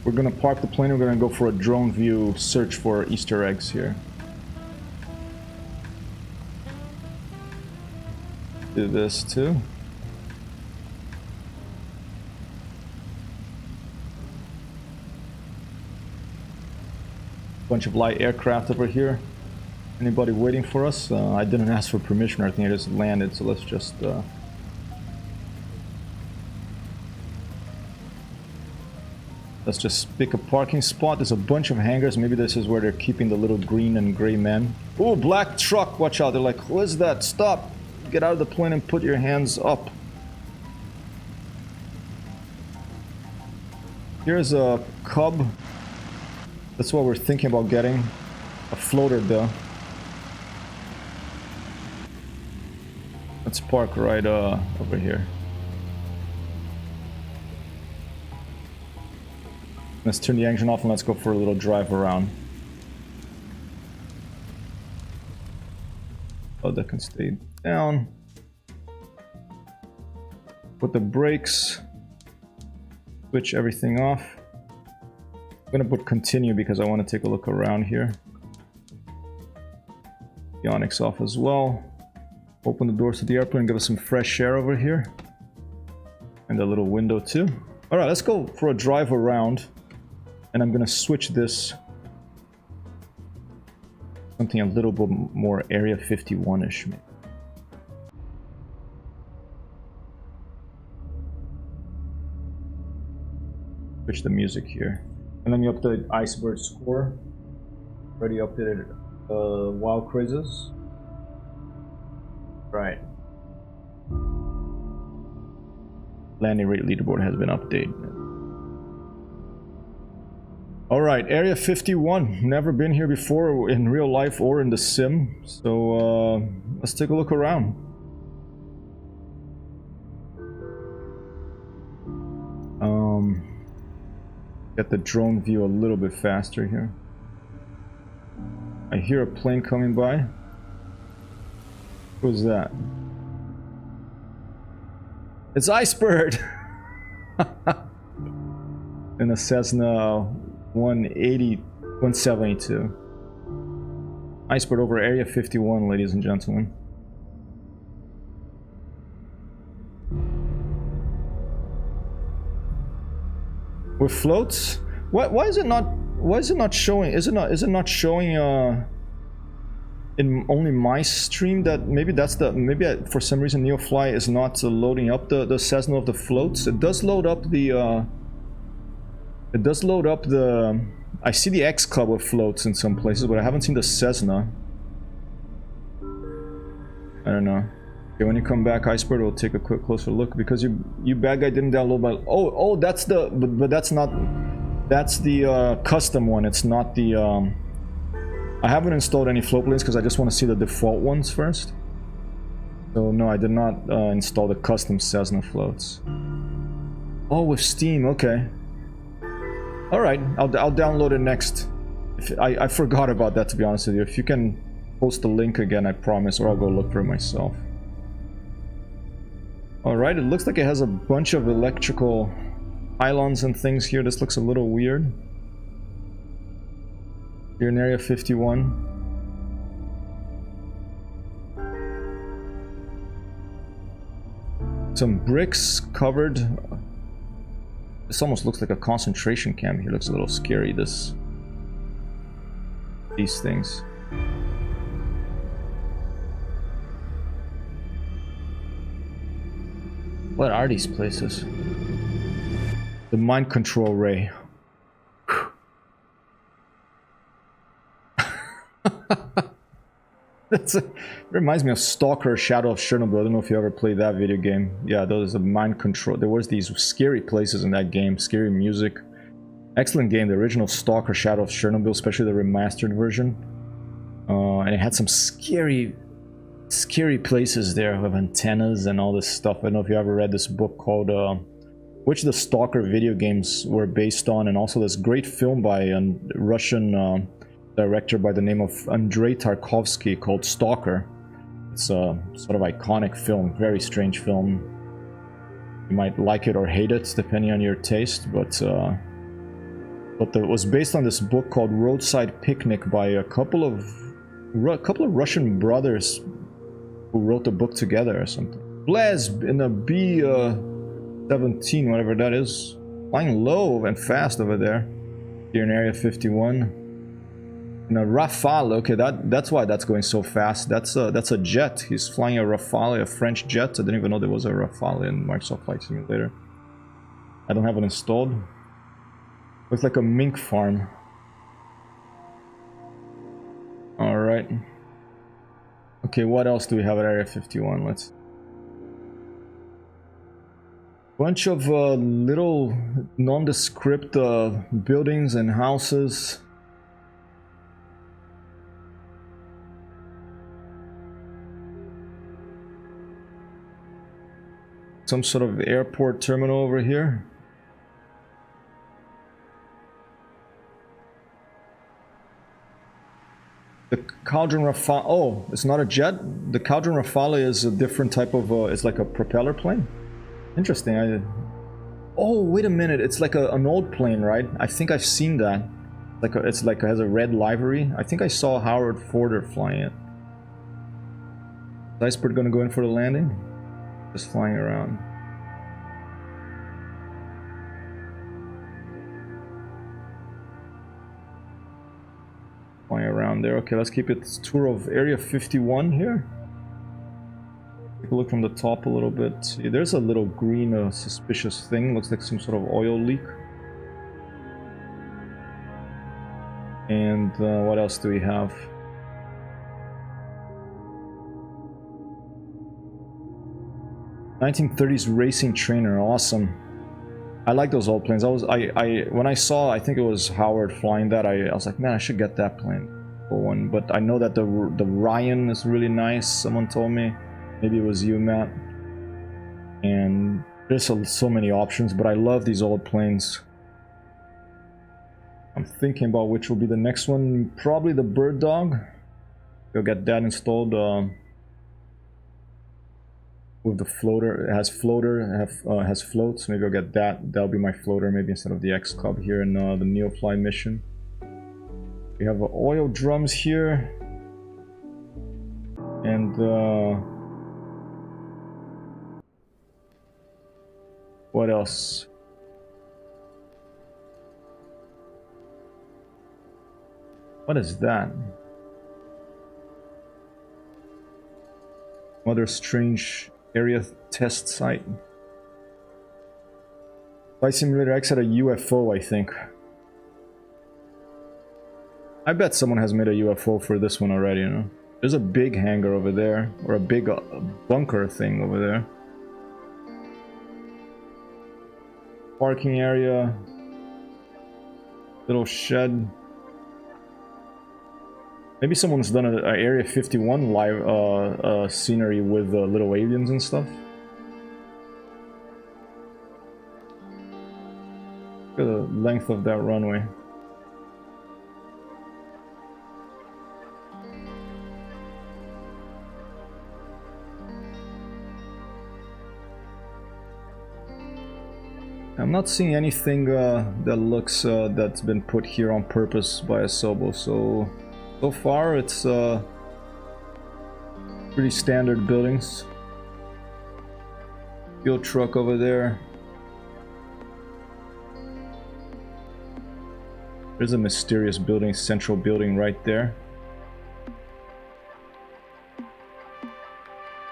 We're going to park the plane, we're going to go for a drone view search for Easter eggs here. Do this too. Bunch of light aircraft over here. Anybody waiting for us? I didn't ask for permission or anything, I just landed, so let's just... Yeah, Let's just pick a parking spot. There's a bunch of hangars. Maybe this is where they're keeping the little green and gray men. Oh, black truck. Watch out. They're like, who is that? Stop. Get out of the plane and put your hands up. Here's a Cub. That's what we're thinking about getting. A floater though. Let's park right over here. Let's turn the engine off and let's go for a little drive around. Oh, that can stay down. Put the brakes. Switch everything off. I'm gonna put continue because I want to take a look around here. The Onyx off as well. Open the doors to the airplane, give us some fresh air over here. And a little window too. Alright, let's go for a drive around. And I'm gonna switch this. Something a little bit more Area 51-ish. Switch the music here. And then you update Iceberg score. Already updated Wild Crazes. Right. Landing rate leaderboard has been updated. Alright, Area 51. Never been here before in real life or in the sim. So let's take a look around. Get the drone view a little bit faster here. I hear a plane coming by. Who's that? It's Icebird! In a Cessna 180, 172. Icebird over Area 51, ladies and gentlemen. With floats? Why is it not showing? Is it not showing in only my stream? That maybe that's the for some reason NeoFly is not loading up the Cessna of the floats. It does load up the I see the X Club of floats in some places, but I haven't seen the Cessna. I don't know. Okay, when you come back, Iceberg will take a quick closer look because you bad guy didn't download my. Oh, that's the but that's not. That's the custom one. It's not the. I haven't installed any float planes because I just want to see the default ones first. So no, I did not install the custom Cessna floats. Oh, with Steam. Okay. All right, I'll download it next. I forgot about that, to be honest with you. If you can post the link again, I promise, or I'll go look for it myself. Alright, it looks like it has a bunch of electrical pylons and things here. This looks a little weird. Here in Area 51. Some bricks covered. This almost looks like a concentration camp here. Looks a little scary, these things. What are these places? The mind control ray. It reminds me of Stalker Shadow of Chernobyl. I don't know if you ever played that video game. Yeah, those are mind control. There was these scary places in that game, scary music. Excellent game, the original Stalker Shadow of Chernobyl, especially the remastered version. And it had some scary places there with antennas and all this stuff. I don't know if you ever read this book called which the Stalker video games were based on, and also this great film by a Russian director by the name of Andrei Tarkovsky called Stalker. It's a sort of iconic film, very strange film. You might like it or hate it depending on your taste, but it was based on this book called Roadside Picnic by a couple of Russian brothers who wrote the book together or something. Blaz in a B-17, whatever that is, flying low and fast over there. Here in Area 51. In a Rafale, okay, that's why that's going so fast. That's a jet. He's flying a Rafale, a French jet. I didn't even know there was a Rafale in Microsoft Flight Simulator. I don't have it installed. It's like a mink farm. All right. Okay, what else do we have at Area 51? Let's... Bunch of little nondescript buildings and houses. Some sort of airport terminal over here. The Cauldron Rafale... Oh, it's not a jet? The Cauldron Rafale is a different type of... it's like a propeller plane? Interesting. Oh, wait a minute. It's like an old plane, right? I think I've seen that. It's like it has a red livery. I think I saw Howard Forder flying it. Is Iceberg gonna go in for the landing? Just flying around. Flying around there. Okay, let's keep it tour of Area 51 here. Take a look from the top a little bit. See, there's a little green suspicious thing. Looks like some sort of oil leak. And what else do we have? "1930s racing trainer." Awesome. I like those old planes. When I saw, I think it was Howard flying that, I was like, man, I should get that plane for one. But I know that the Ryan is really nice. Someone told me. Maybe it was you, Matt. And there's so many options, but I love these old planes. I'm thinking about which will be the next one. Probably the Bird Dog. Go get that installed. With the floater, it has has floats. Maybe I'll get that. That'll be my floater, maybe instead of the X-Cub here in the Neofly mission. We have oil drums here, and what else? What is that? Another strange area test site. Flight Simulator X had a UFO, I think. I bet someone has made a UFO for this one already, you know? There's a big hangar over there, or a big bunker thing over there. Parking area. Little shed. Maybe someone's done a Area 51 live scenery with little aliens and stuff. Look at the length of that runway. I'm not seeing anything that looks that's been put here on purpose by Asobo, so far it's pretty standard buildings. Fuel truck over there. There's a mysterious building, central building right there.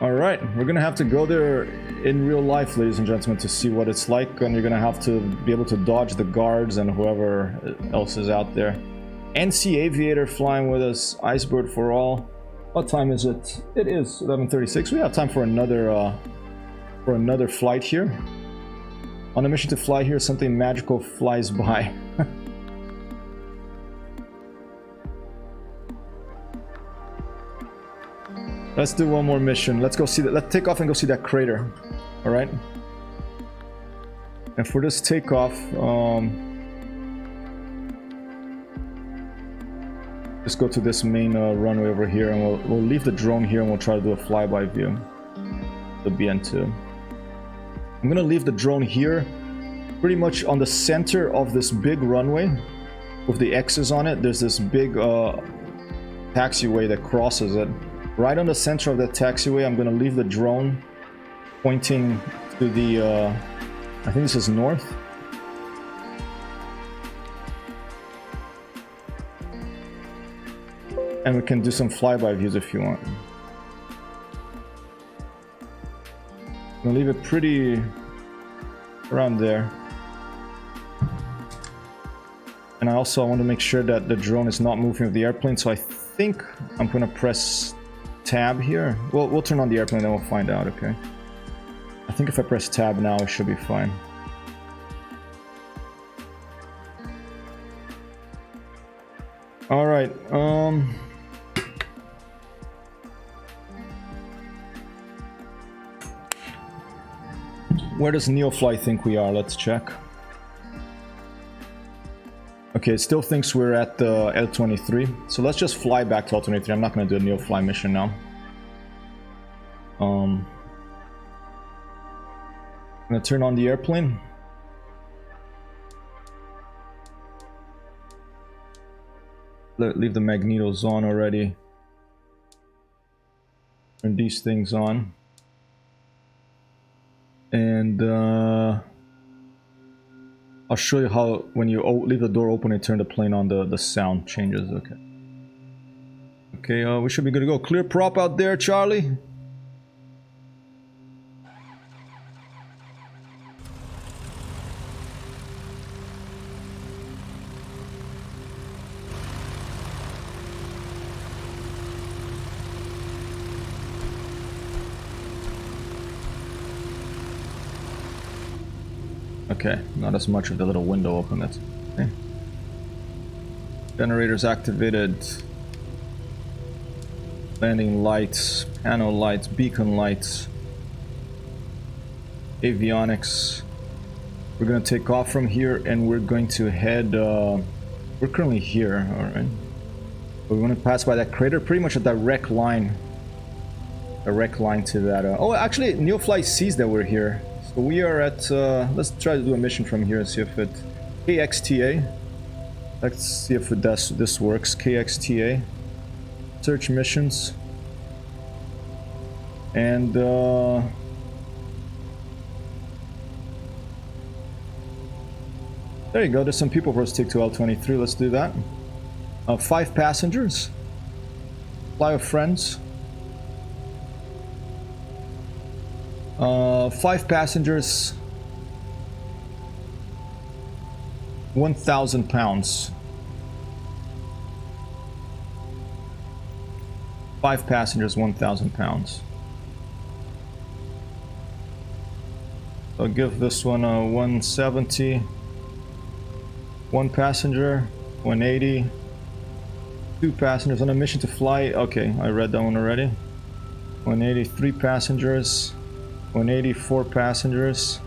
Alright, we're gonna have to go there in real life, ladies and gentlemen, to see what it's like, and you're gonna have to be able to dodge the guards and whoever else is out there. NC Aviator flying with us, Icebird for all. What time is it? It is 11:36. We have time for another flight here. On a mission to fly here, something magical flies by. Let's do one more mission. Let's go see that. Let's take off and go see that crater. All right. And for this takeoff, just go to this main runway over here, and we'll leave the drone here, and we'll try to do a flyby view. The BN-2. I'm gonna leave the drone here, pretty much on the center of this big runway, with the X's on it. There's this big taxiway that crosses it. Right on the center of that taxiway, I'm gonna leave the drone pointing to the, I think this is north. And we can do some flyby views if you want. I'm gonna leave it pretty around there. And I also want to make sure that the drone is not moving with the airplane, so I think I'm gonna press tab here. We'll turn on the airplane, then we'll find out, okay? I think if I press tab now, it should be fine. All right, where does Neofly think we are? Let's check. Okay, it still thinks we're at the L23, so let's just fly back to L23. I'm not going to do a Neofly mission now. I'm going to turn on the airplane. Leave the magnetos on already. Turn these things on. And I'll show you how when you leave the door open and turn the plane on, the sound changes. Okay. Okay, we should be good to go. Clear prop out there, Charlie. Okay, not as much of the little window open. That's okay. Generators activated. Landing lights, panel lights, beacon lights, avionics. We're gonna take off from here and we're going to head. We're currently here, all right. We're gonna pass by that crater, pretty much a direct line. Direct line to that. Oh, actually, Neofly sees that we're here. So we are at, let's try to do a mission from here and see if it, KXTA. Let's see if this works, KXTA. Search missions. And, there you go, there's some people for us to take to L23, let's do that. 5 passengers. Fly with friends. 5 passengers, 1,000 pounds. 5 passengers, 1,000 pounds. I'll give this one a 170. 1 passenger, 180. 2 passengers on a mission to fly. Okay, I read that one already. 180, 3 passengers. 184 passengers,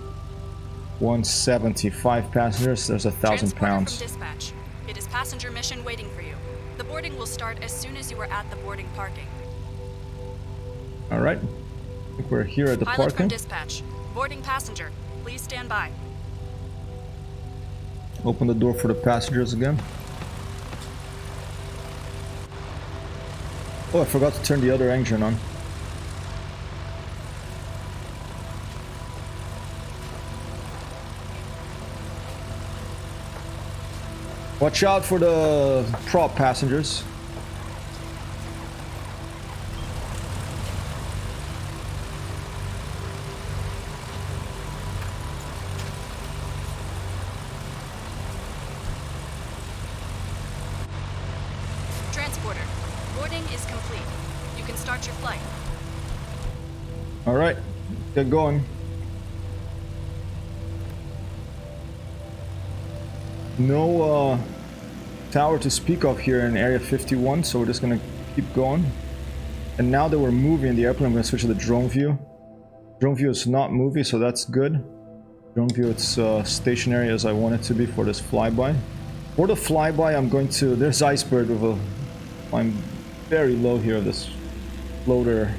175 passengers. There's 1,000 pounds. From dispatch. It is passenger mission waiting for you. The boarding will start as soon as you are at the boarding parking. All right. I think we're here at the Pilot parking. From dispatch. Boarding passenger. Please stand by. Open the door for the passengers again. Oh, I forgot to turn the other engine on. Watch out for the prop passengers. Transporter, boarding is complete. You can start your flight. All right, get going. No tower to speak of here in Area 51, so we're just gonna keep going. And now that we're moving the airplane, I'm gonna switch to the drone view. Drone view is not moving, so that's good. Drone view, it's stationary as I want it to be for this flyby. For the flyby, I'm going to... There's Iceberg with a... I'm very low here, this floater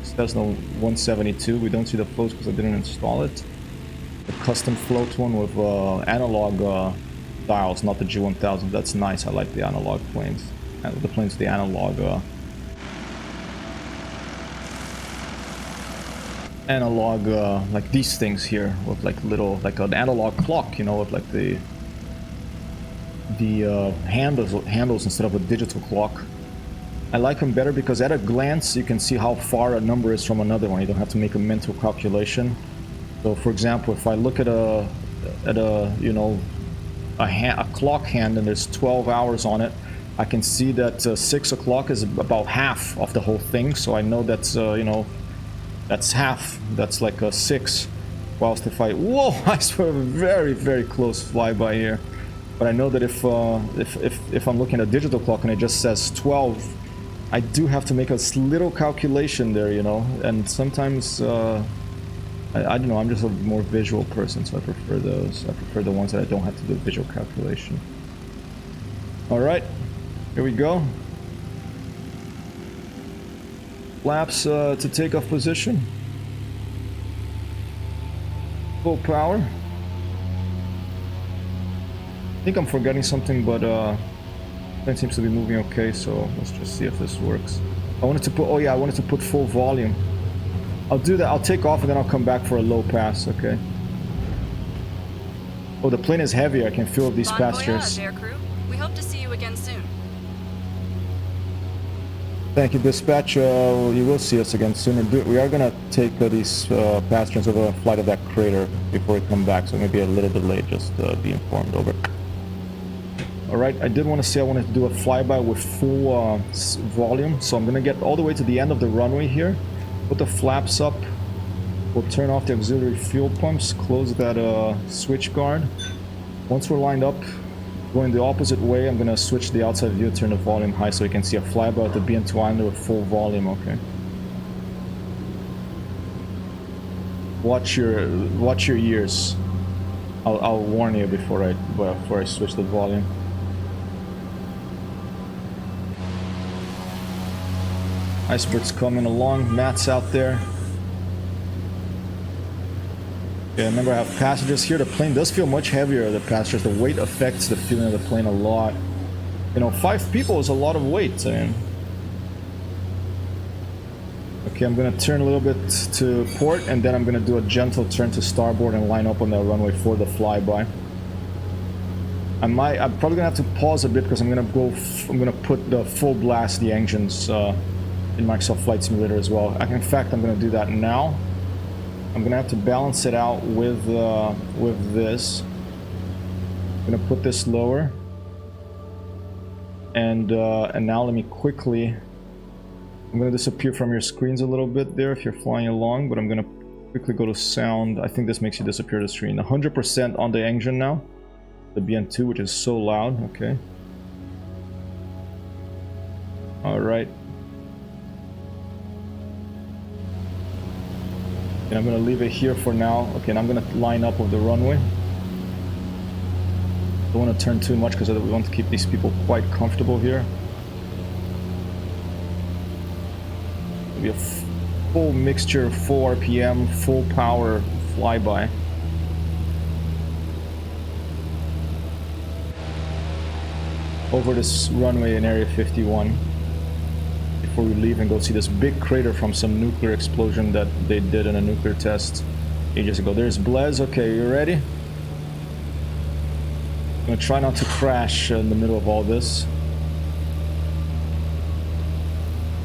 Cessna 172. We don't see the floats because I didn't install it. The custom float one with analog dials, not the G1000. That's nice. I like the analog planes. The planes, the analog like these things here with like little, like an analog clock, you know, with like the handles instead of a digital clock. I like them better because at a glance you can see how far a number is from another one. You don't have to make a mental calculation. So for example, if I look at a you know, a clock hand, and there's 12 hours on it. I can see that 6 o'clock is about half of the whole thing, so I know that's you know, that's half. That's like a 6. Whilst if I, whoa, I swear, a very, very close flyby here. But I know that if I'm looking at a digital clock and it just says 12, I do have to make a little calculation there, you know. And sometimes I don't know, I'm just a more visual person, so I prefer those. I prefer the ones that I don't have to do visual calculation. All right, here we go. Flaps to take off position. Full power. I think I'm forgetting something, but it seems to be moving okay, so let's just see if this works. I wanted to put, oh yeah, I wanted to put full volume. I'll do that, I'll take off and then I'll come back for a low pass, okay. Oh, the plane is heavy, I can feel these Bon passengers. voyage, aircrew. We hope to see you again soon. Thank you, dispatch. You will see us again soon. We are gonna take these passengers over a flight of that crater before we come back, so maybe a little bit late, just be informed, over. Alright, I did want to say I wanted to do a flyby with full volume, so I'm gonna get all the way to the end of the runway here, put the flaps up, we'll turn off the auxiliary fuel pumps, close that switch guard. Once we're lined up, going the opposite way, I'm gonna switch the outside view, turn the volume high so you can see a flyby at the BN-2 Islander with full volume, okay. Watch your ears. I'll warn you before I switch the volume. Icebird's coming along, Matt's out there. Yeah, remember I have passengers here. The plane does feel much heavier, the passengers. The weight affects the feeling of the plane a lot. You know, 5 people is a lot of weight, I mean. Okay, I'm gonna turn a little bit to port, and then I'm gonna do a gentle turn to starboard and line up on the runway for the flyby. I'm probably gonna have to pause a bit because I'm gonna put the full blast the engines in Microsoft Flight Simulator as well. In fact, I'm gonna do that now. I'm gonna have to balance it out with this. I'm gonna put this lower, and now let me quickly. I'm gonna disappear from your screens a little bit there if you're flying along, but I'm gonna quickly go to sound. I think this makes you disappear the screen. 100% on the engine now, the BN-2, which is so loud. Okay. All right. And I'm gonna leave it here for now. Okay, and I'm gonna line up with the runway. Don't want to turn too much because we want to keep these people quite comfortable here. It'll be a full mixture, full RPM, full power flyby. Over this runway in Area 51. Before we leave and go see this big crater from some nuclear explosion that they did in a nuclear test ages ago. There's Blaise. Okay, you ready? I'm gonna try not to crash in the middle of all this.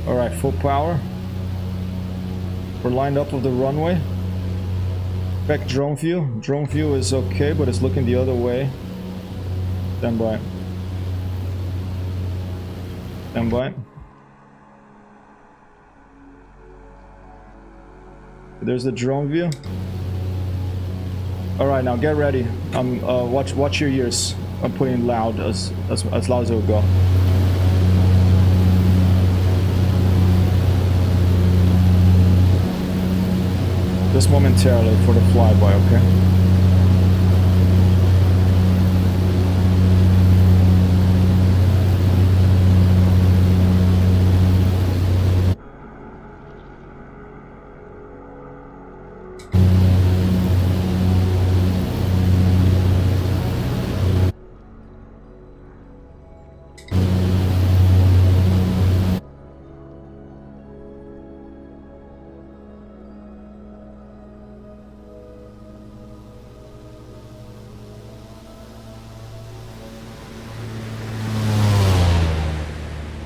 Alright, full power. We're lined up with the runway. Check drone view. Drone view is okay, but it's looking the other way. Stand by. Stand by. There's the drone view. All right, now get ready. Watch your ears. I'm putting loud as loud as it will go. Just momentarily for the flyby, okay?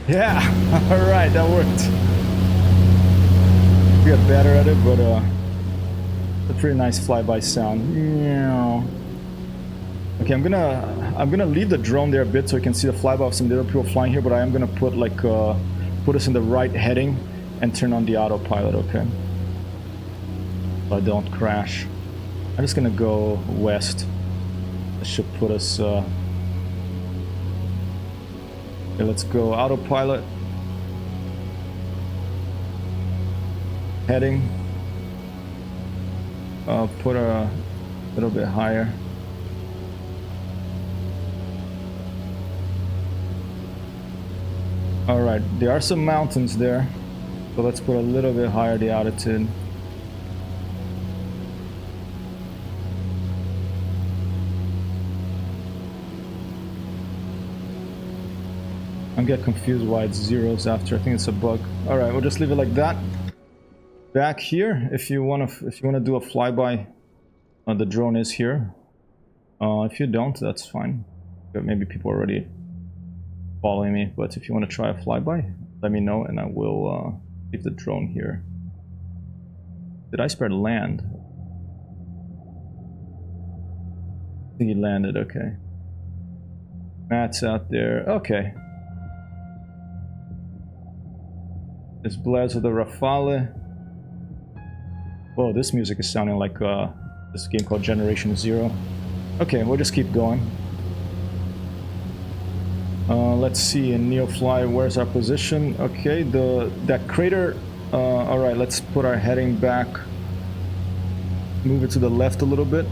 Yeah, alright, that worked. We got better at it, but a pretty nice flyby sound. Yeah. Okay, I'm gonna I'm gonna leave the drone there a bit so you can see the flyby of some little people flying here, but I am gonna put like put us in the right heading and turn on the autopilot, okay? So I don't crash. I'm just gonna go west. That should put us okay, let's go autopilot. Heading. Put a little bit higher. Alright, there are some mountains there, so let's put a little bit higher the altitude. I get confused why it's zeros after. I think it's a bug. Alright, we'll just leave it like that. Back here, if you wanna do a flyby, the drone is here. If you don't, that's fine. But maybe people are already following me, but if you want to try a flyby, let me know and I will leave the drone here. Did I spread land? I think he landed, okay. Matt's out there, okay. There's Blaze with the Rafale. Whoa, this music is sounding like this game called Generation Zero. Okay, we'll just keep going. Let's see, in Neofly, where's our position? Okay, that crater. Alright, let's put our heading back. Move it to the left a little bit.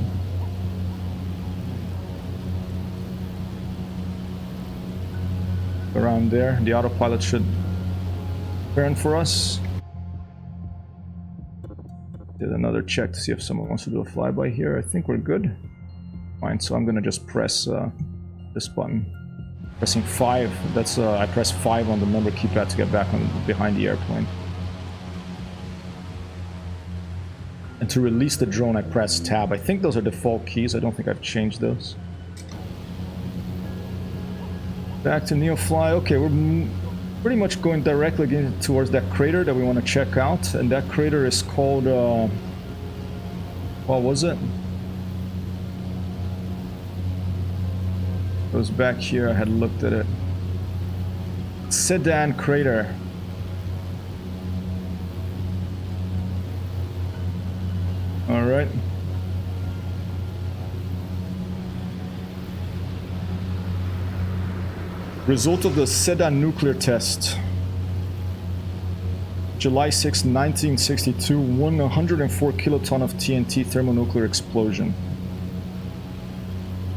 Around there, the autopilot should turn for us. Did another check to see if someone wants to do a flyby here. I think we're good. Fine, so I'm gonna just press this button. Pressing 5. That's I press 5 on the number keypad to get back on behind the airplane. And to release the drone, I press tab. I think those are default keys. I don't think I've changed those. Back to Neofly. Okay, we're pretty much going directly again towards that crater that we want to check out. And that crater is called... what was it? It was back here. I had looked at it. Sedan Crater. All right. Result of the Sedan nuclear test. July 6, 1962, 104 kiloton of TNT thermonuclear explosion.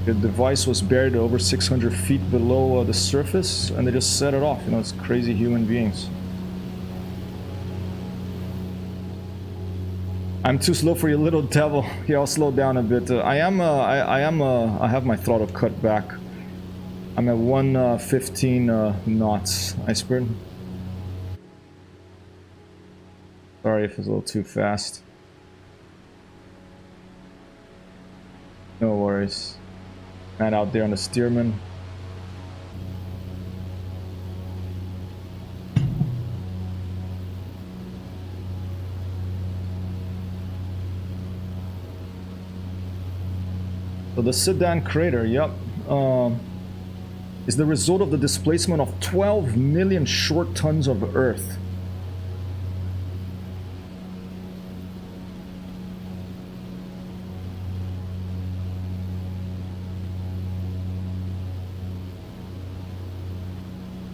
The device was buried over 600 feet below the surface, and they just set it off. You know, it's crazy human beings. I'm too slow for you, little devil. Here, I'll slow down a bit. I have my throttle cut back. I'm at 115 knots. Iceberg. Sorry if it's a little too fast. No worries. Man out there on the steerman. So the Sedan Crater, yep, is the result of the displacement of 12 million short tons of Earth.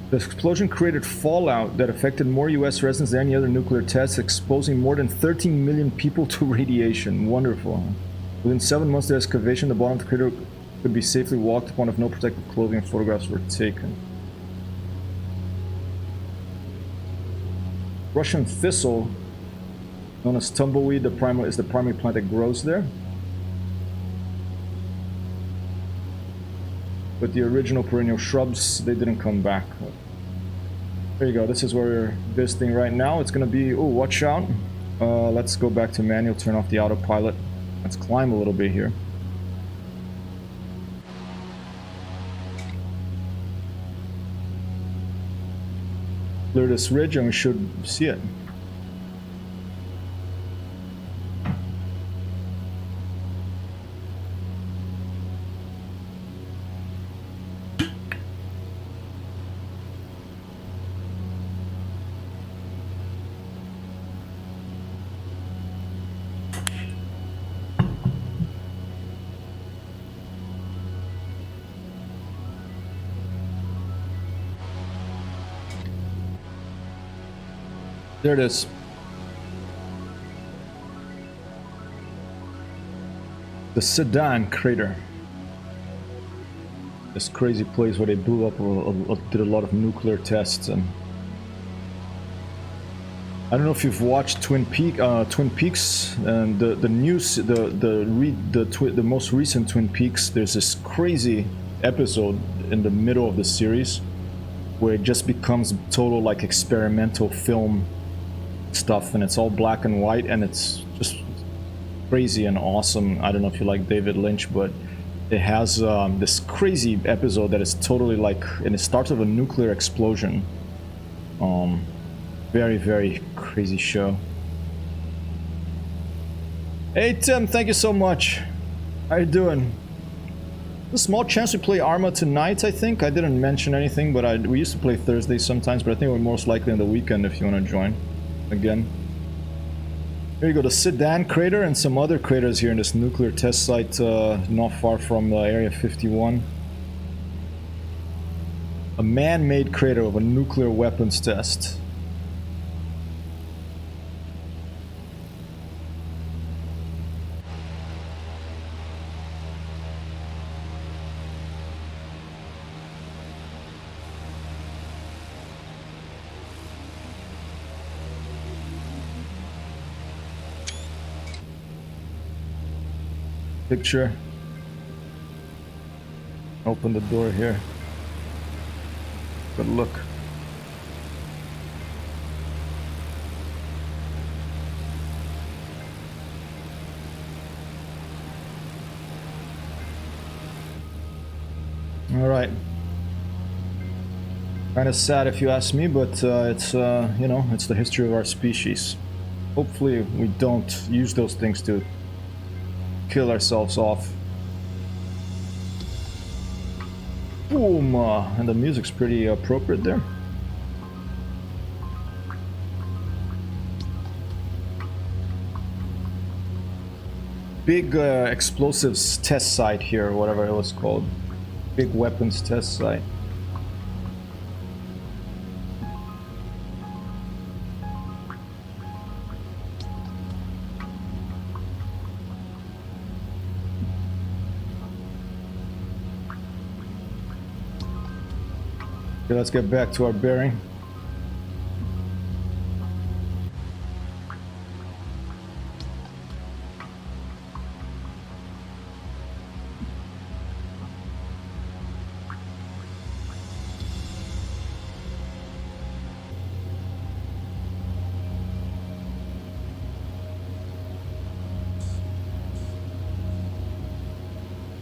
The explosion created fallout that affected more US residents than any other nuclear test, exposing more than 13 million people to radiation. Wonderful. Within 7 months of the excavation, the bottom of the crater could be safely walked upon if no protective clothing and photographs were taken. Russian thistle, known as tumbleweed, is the primary plant that grows there. But the original perennial shrubs, they didn't come back. There you go, this is where we're visiting right now. It's gonna be, oh, watch out. Let's go back to manual, turn off the autopilot. Let's climb a little bit here. Clear this ridge and we should see it. There it is. The Sedan Crater. This crazy place where they blew up, did a lot of nuclear tests, and I don't know if you've watched Twin Peaks, and the most recent Twin Peaks. There's this crazy episode in the middle of the series where it just becomes total like experimental film stuff, and it's all black and white, and it's just crazy and awesome. I don't know if you like David Lynch, but it has this crazy episode that is totally like, and it starts with a nuclear explosion. Very, very crazy show. Hey Tim, thank you so much. How you doing? There's a small chance we play Arma tonight, I think. I didn't mention anything, but we used to play Thursdays sometimes, but I think we're most likely on the weekend if you want to join again. Here you go, the Sedan Crater and some other craters here in this nuclear test site not far from Area 51. A man-made crater of a nuclear weapons test. Picture. Open the door here. Good look. All right. Kind of sad if you ask me, but it's you know, it's the history of our species. Hopefully we don't use those things to kill ourselves off. Boom! And the music's pretty appropriate there. Big explosives test site here, whatever it was called. Big weapons test site. Okay, let's get back to our bearing.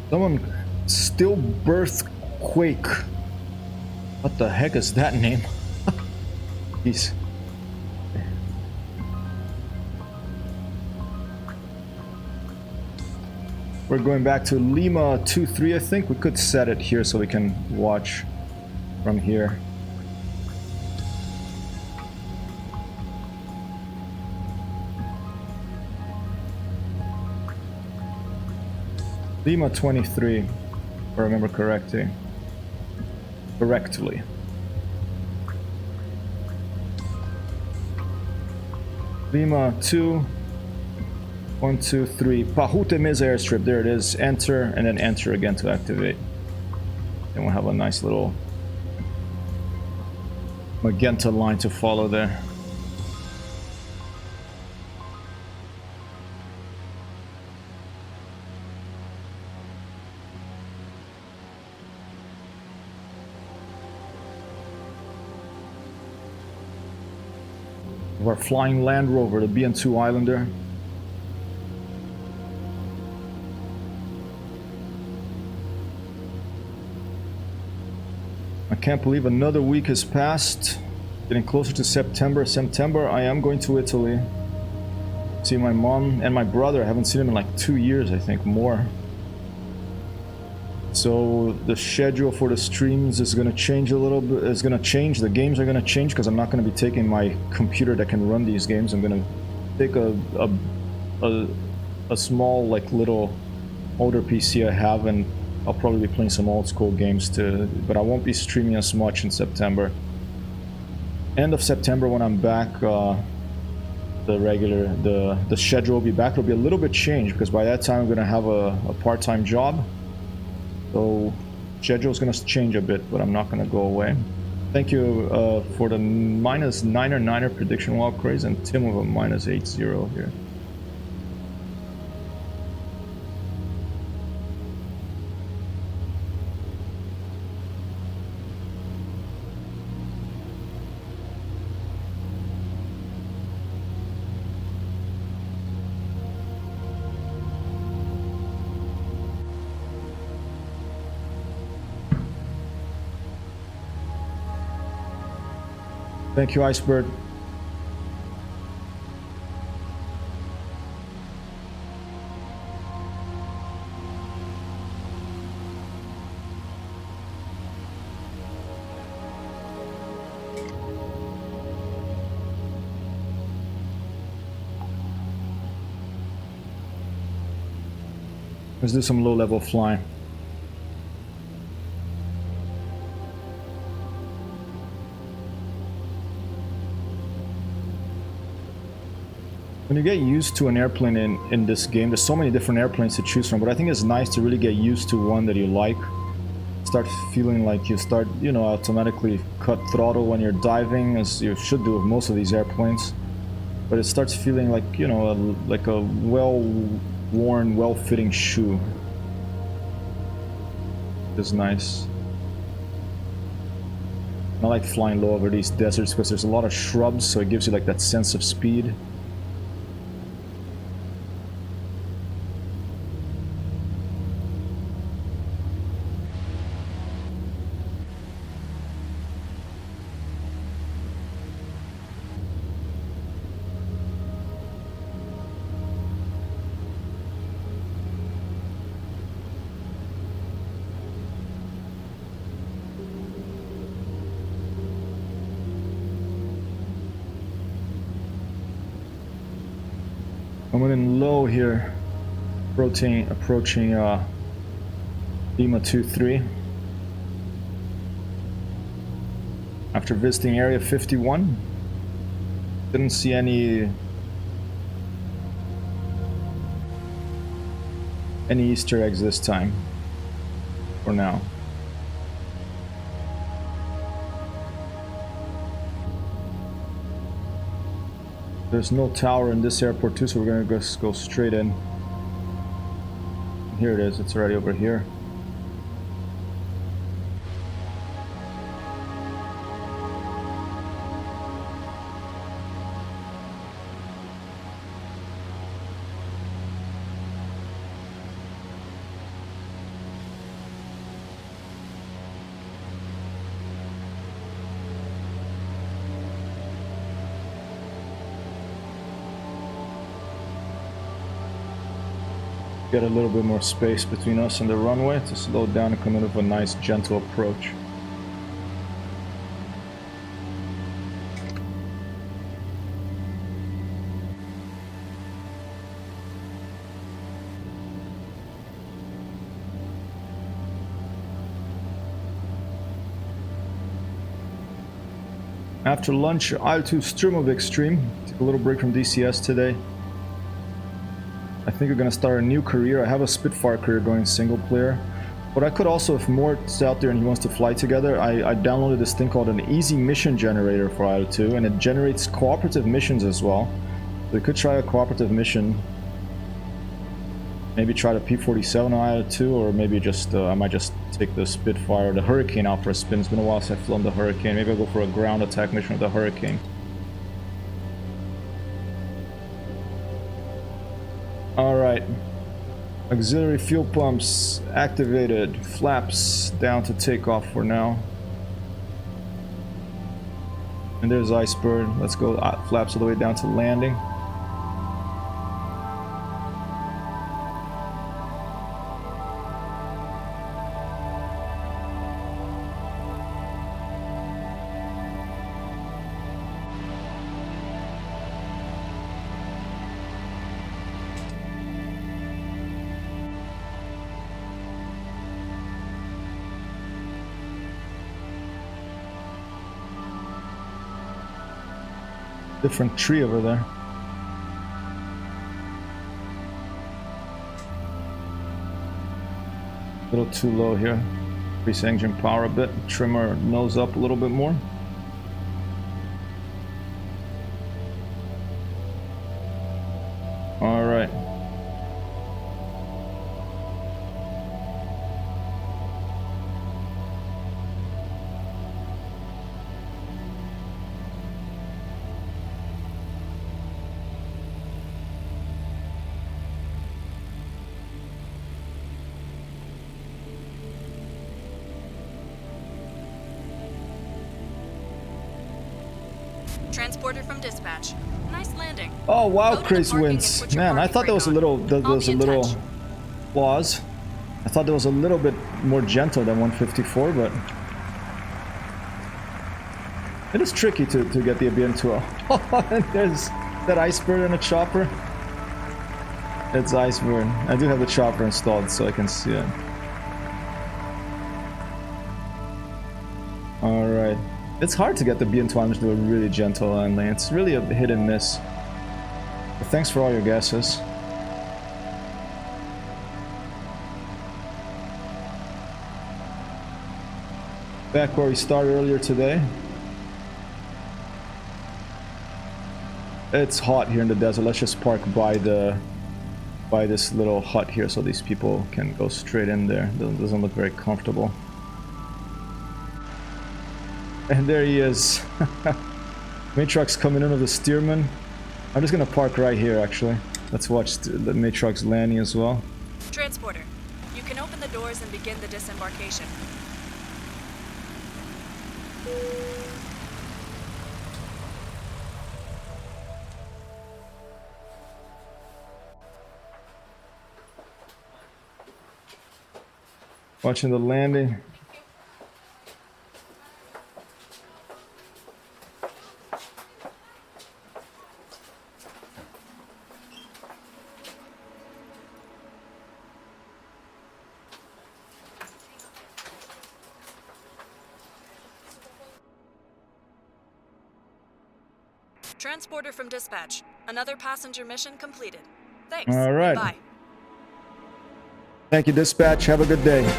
Someone stillbirth quake. What the heck is that name? Jeez. We're going back to Lima 2-3, I think. We could set it here so we can watch from here. Lima 23, if I remember correctly. Lima 2, 1, 2, 3. Pahute Mesa airstrip. There it is. Enter and then enter again to activate. Then we'll have a nice little magenta line to follow there. Our flying Land Rover, the BN-2 Islander. I can't believe another week has passed. Getting closer to September. September, I am going to Italy. See my mom and my brother. I haven't seen him in like 2 years, I think, more. So the schedule for the streams is going to change a little bit. It's going to change. The games are going to change because I'm not going to be taking my computer that can run these games. I'm going to take a small, like, little older PC I have, and I'll probably be playing some old school games too. But I won't be streaming as much in September. end of September when I'm back, the schedule will be back. It'll be a little bit changed because by that time I'm gonna have a part-time job. So schedule's gonna change a bit, but I'm not gonna go away. Thank you for the -9er prediction walk craze and Tim with a -80 here. Thank you, Icebird. Let's do some low-level flying. When you get used to an airplane in this game, there's so many different airplanes to choose from, but I think it's nice to really get used to one that you like. Start feeling like you start, you know, automatically cut throttle when you're diving, as you should do with most of these airplanes. But it starts feeling like, you know, like a well-worn, well-fitting shoe. It's nice. I like flying low over these deserts because there's a lot of shrubs, so it gives you like that sense of speed. Coming in low here, approaching Lima 2-3. After visiting Area 51, didn't see any Easter eggs this time, for now. There's no tower in this airport too, so we're gonna just go straight in. Here it is, it's already over here. Get a little bit more space between us and the runway to slow down and come in with a nice gentle approach. After lunch, IL-2 Strumovik stream. Took a little break from DCS today. I think we're gonna start a new career. I have a Spitfire career going single player. But I could also, if Mort's out there and he wants to fly together, I downloaded this thing called an Easy Mission Generator for IL-2, and it generates cooperative missions as well. We could try a cooperative mission. Maybe try the P-47 on IL-2, or maybe just, I might just take the Spitfire or the Hurricane out for a spin. It's been a while since I've flown the Hurricane. Maybe I'll go for a ground attack mission with the Hurricane. Alright, auxiliary fuel pumps activated, flaps down to takeoff for now. And there's Icebird, let's go flaps all the way down to landing. different tree over there. A little too low here. Increase engine power a bit. Trim our nose up a little bit more. All right. Transporter from dispatch. Nice landing. Oh wow, Go to the crazy parking and winds. put your Man, I parking thought there brake was a on. little there I'll was be a in little touch. flaws. I thought there was a little bit more gentle than 154, but it is tricky to get the BN-2. Oh, and there's that iceberg and a chopper. It's iceberg. I do have the chopper installed so I can see it. All right. It's hard to get the BN-2 to do a really gentle landing. It's really a hit and miss. But thanks for all your guesses. Back where we started earlier today. It's hot here in the desert. Let's just park by this little hut here so these people can go straight in there. Doesn't look very comfortable. And there he is. Matrox coming in with the steerman. I'm just gonna park right here actually. Let's watch the Matrox landing as well. Transporter. You can open the doors and begin the disembarkation. Watching the landing. Transporter from dispatch. Another passenger mission completed. Thanks. All right. Bye. Thank you, dispatch. Have a good day.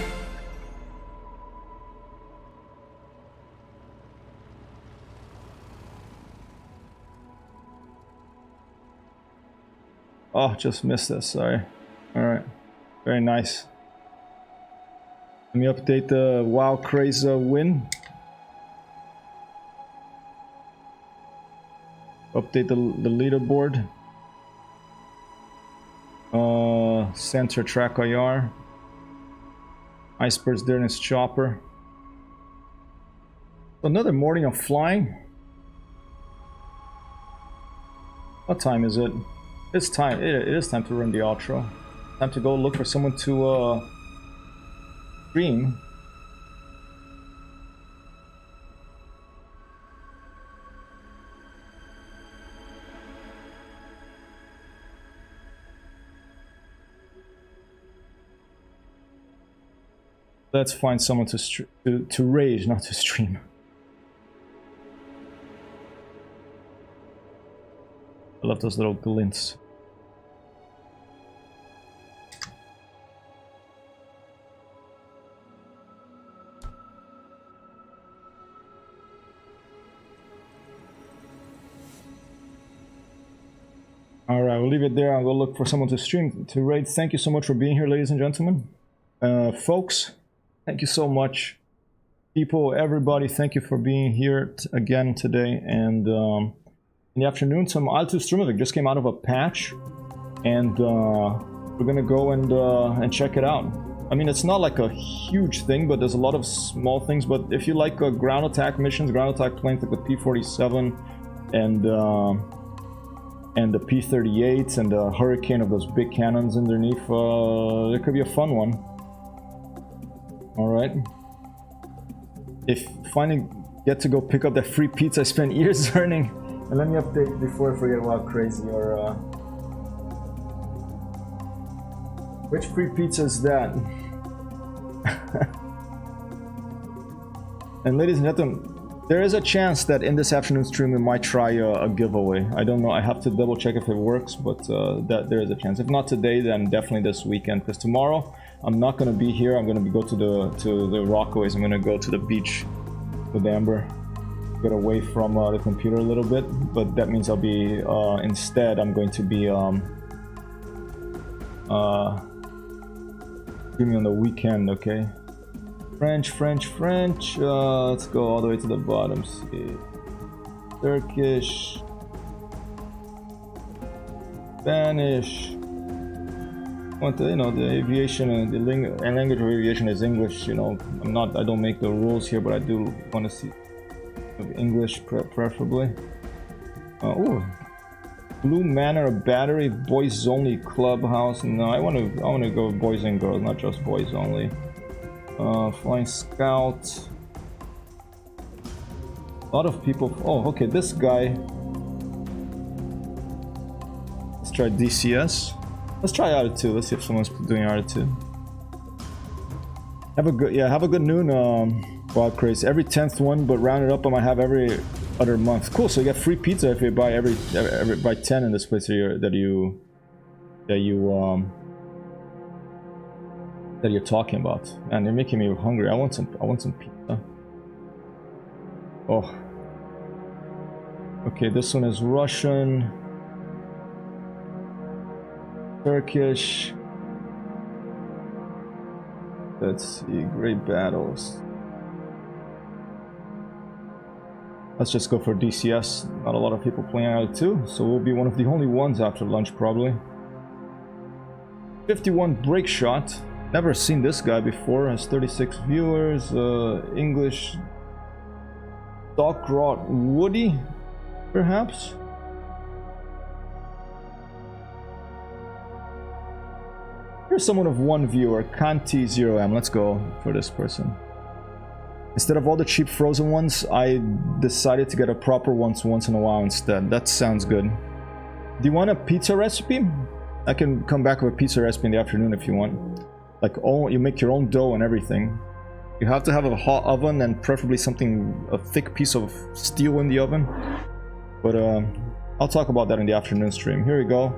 Oh, just missed this. Sorry. All right. Very nice. Let me update the WoW Craze win. Update the leaderboard. Center track IR. Iceberg's there in his chopper. Another morning of flying. What time is it? It's time. It is time to run the outro. Time to go look for someone to stream. Let's find someone to rage, not to stream. I love those little glints. All right, we'll leave it there. I'll go look for someone to stream, to raid. Thank you so much for being here, ladies and gentlemen. Folks, thank you so much. People, everybody, thank you for being here again today. And in the afternoon, some Untitled Chapter just came out of a patch. And we're gonna go and check it out. I mean, it's not like a huge thing, but there's a lot of small things. But if you like ground attack missions, ground attack planes like the P-47 and the P-38s and the Hurricane of those big cannons underneath, it could be a fun one. All right. If finally get to go pick up that free pizza I spent years earning, and let me update before I forget about crazy or which free pizza is that? And ladies and gentlemen, There is a chance that in this afternoon stream we might try a giveaway. I don't know. I have to double check if it works, but that there is a chance. If not today, then definitely this weekend. Because tomorrow I'm not gonna be here. I'm gonna go to the Rockaways. I'm gonna go to the beach with Amber. Get away from the computer a little bit, but that means I'll be instead I'm going to be streaming on the weekend. Okay. French. Let's go all the way to the bottom. See. Turkish. Spanish. Want the, you know, the aviation and the language of aviation is English. You know, I don't make the rules here, but I do want to see English preferably. Oh, Blue Manor Battery Boys Only Clubhouse. No, I want to go boys and girls, not just boys only. Flying Scout. A lot of people. Oh, okay. This guy. Let's try DCS. Let's try Attitude. Let's see if someone's doing Attitude. Have a good noon, Bob Craze. Every 10th one, but round it up, I might have every other month. Cool. So you get free pizza if you buy every buy 10 in this place that you're talking about. And you're making me hungry. I want some pizza. Oh. Okay, this one is Russian. Turkish. Let's see, great battles. Let's just go for DCS. Not a lot of people playing out too, so we'll be one of the only ones after lunch probably. 51 break shot. Never seen this guy before. Has 36 viewers. English. Dockrot Woody, perhaps. Here's someone of one viewer, Kanti0M. Let's go for this person. Instead of all the cheap frozen ones, I decided to get a proper once in a while instead. That sounds good. Do you want a pizza recipe? I can come back with a pizza recipe in the afternoon if you want. Like, you make your own dough and everything. You have to have a hot oven and preferably a thick piece of steel in the oven. But I'll talk about that in the afternoon stream. Here we go.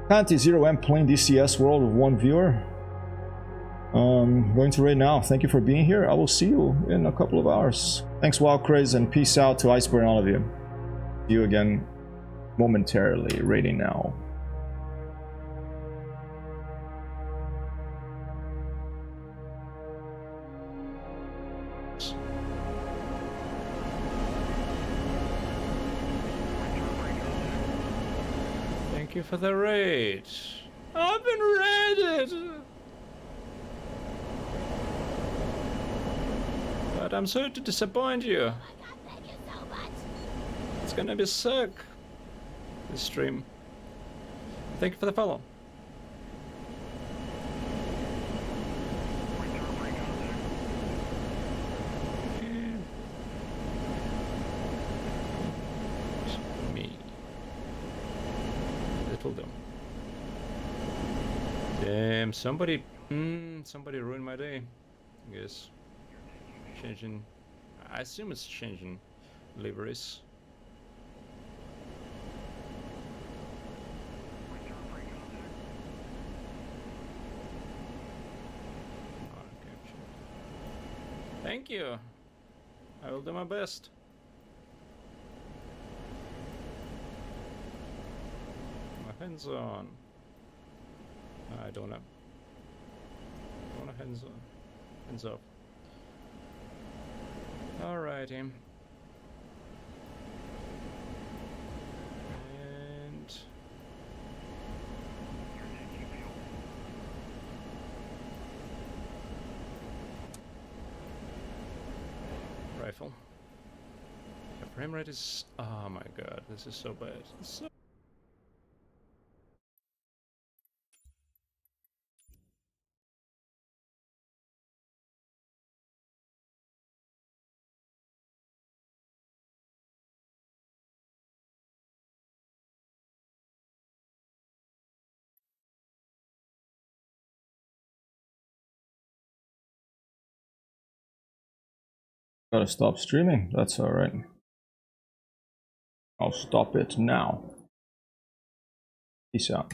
Kanti0M playing DCS World with one viewer. Going to raid now. Thank you for being here. I will see you in a couple of hours. Thanks, Wild Craze, and peace out to Iceberg and all of you. See you again momentarily. Raiding now. Thank you for the raid. I've been raided! But I'm sorry to disappoint you. Thank you so much. It's gonna be sick, this stream. Thank you for the follow. Me. Little them. Damn, somebody ruined my day, I guess. Changing, I assume it's changing liveries. Thank you. I will do my best. My hands on. I don't know. Hands on. Hands up. Alrighty. And rifle. The frame rate is, oh my god, this is so bad. Gotta stop streaming. That's alright. I'll stop it now. Peace out.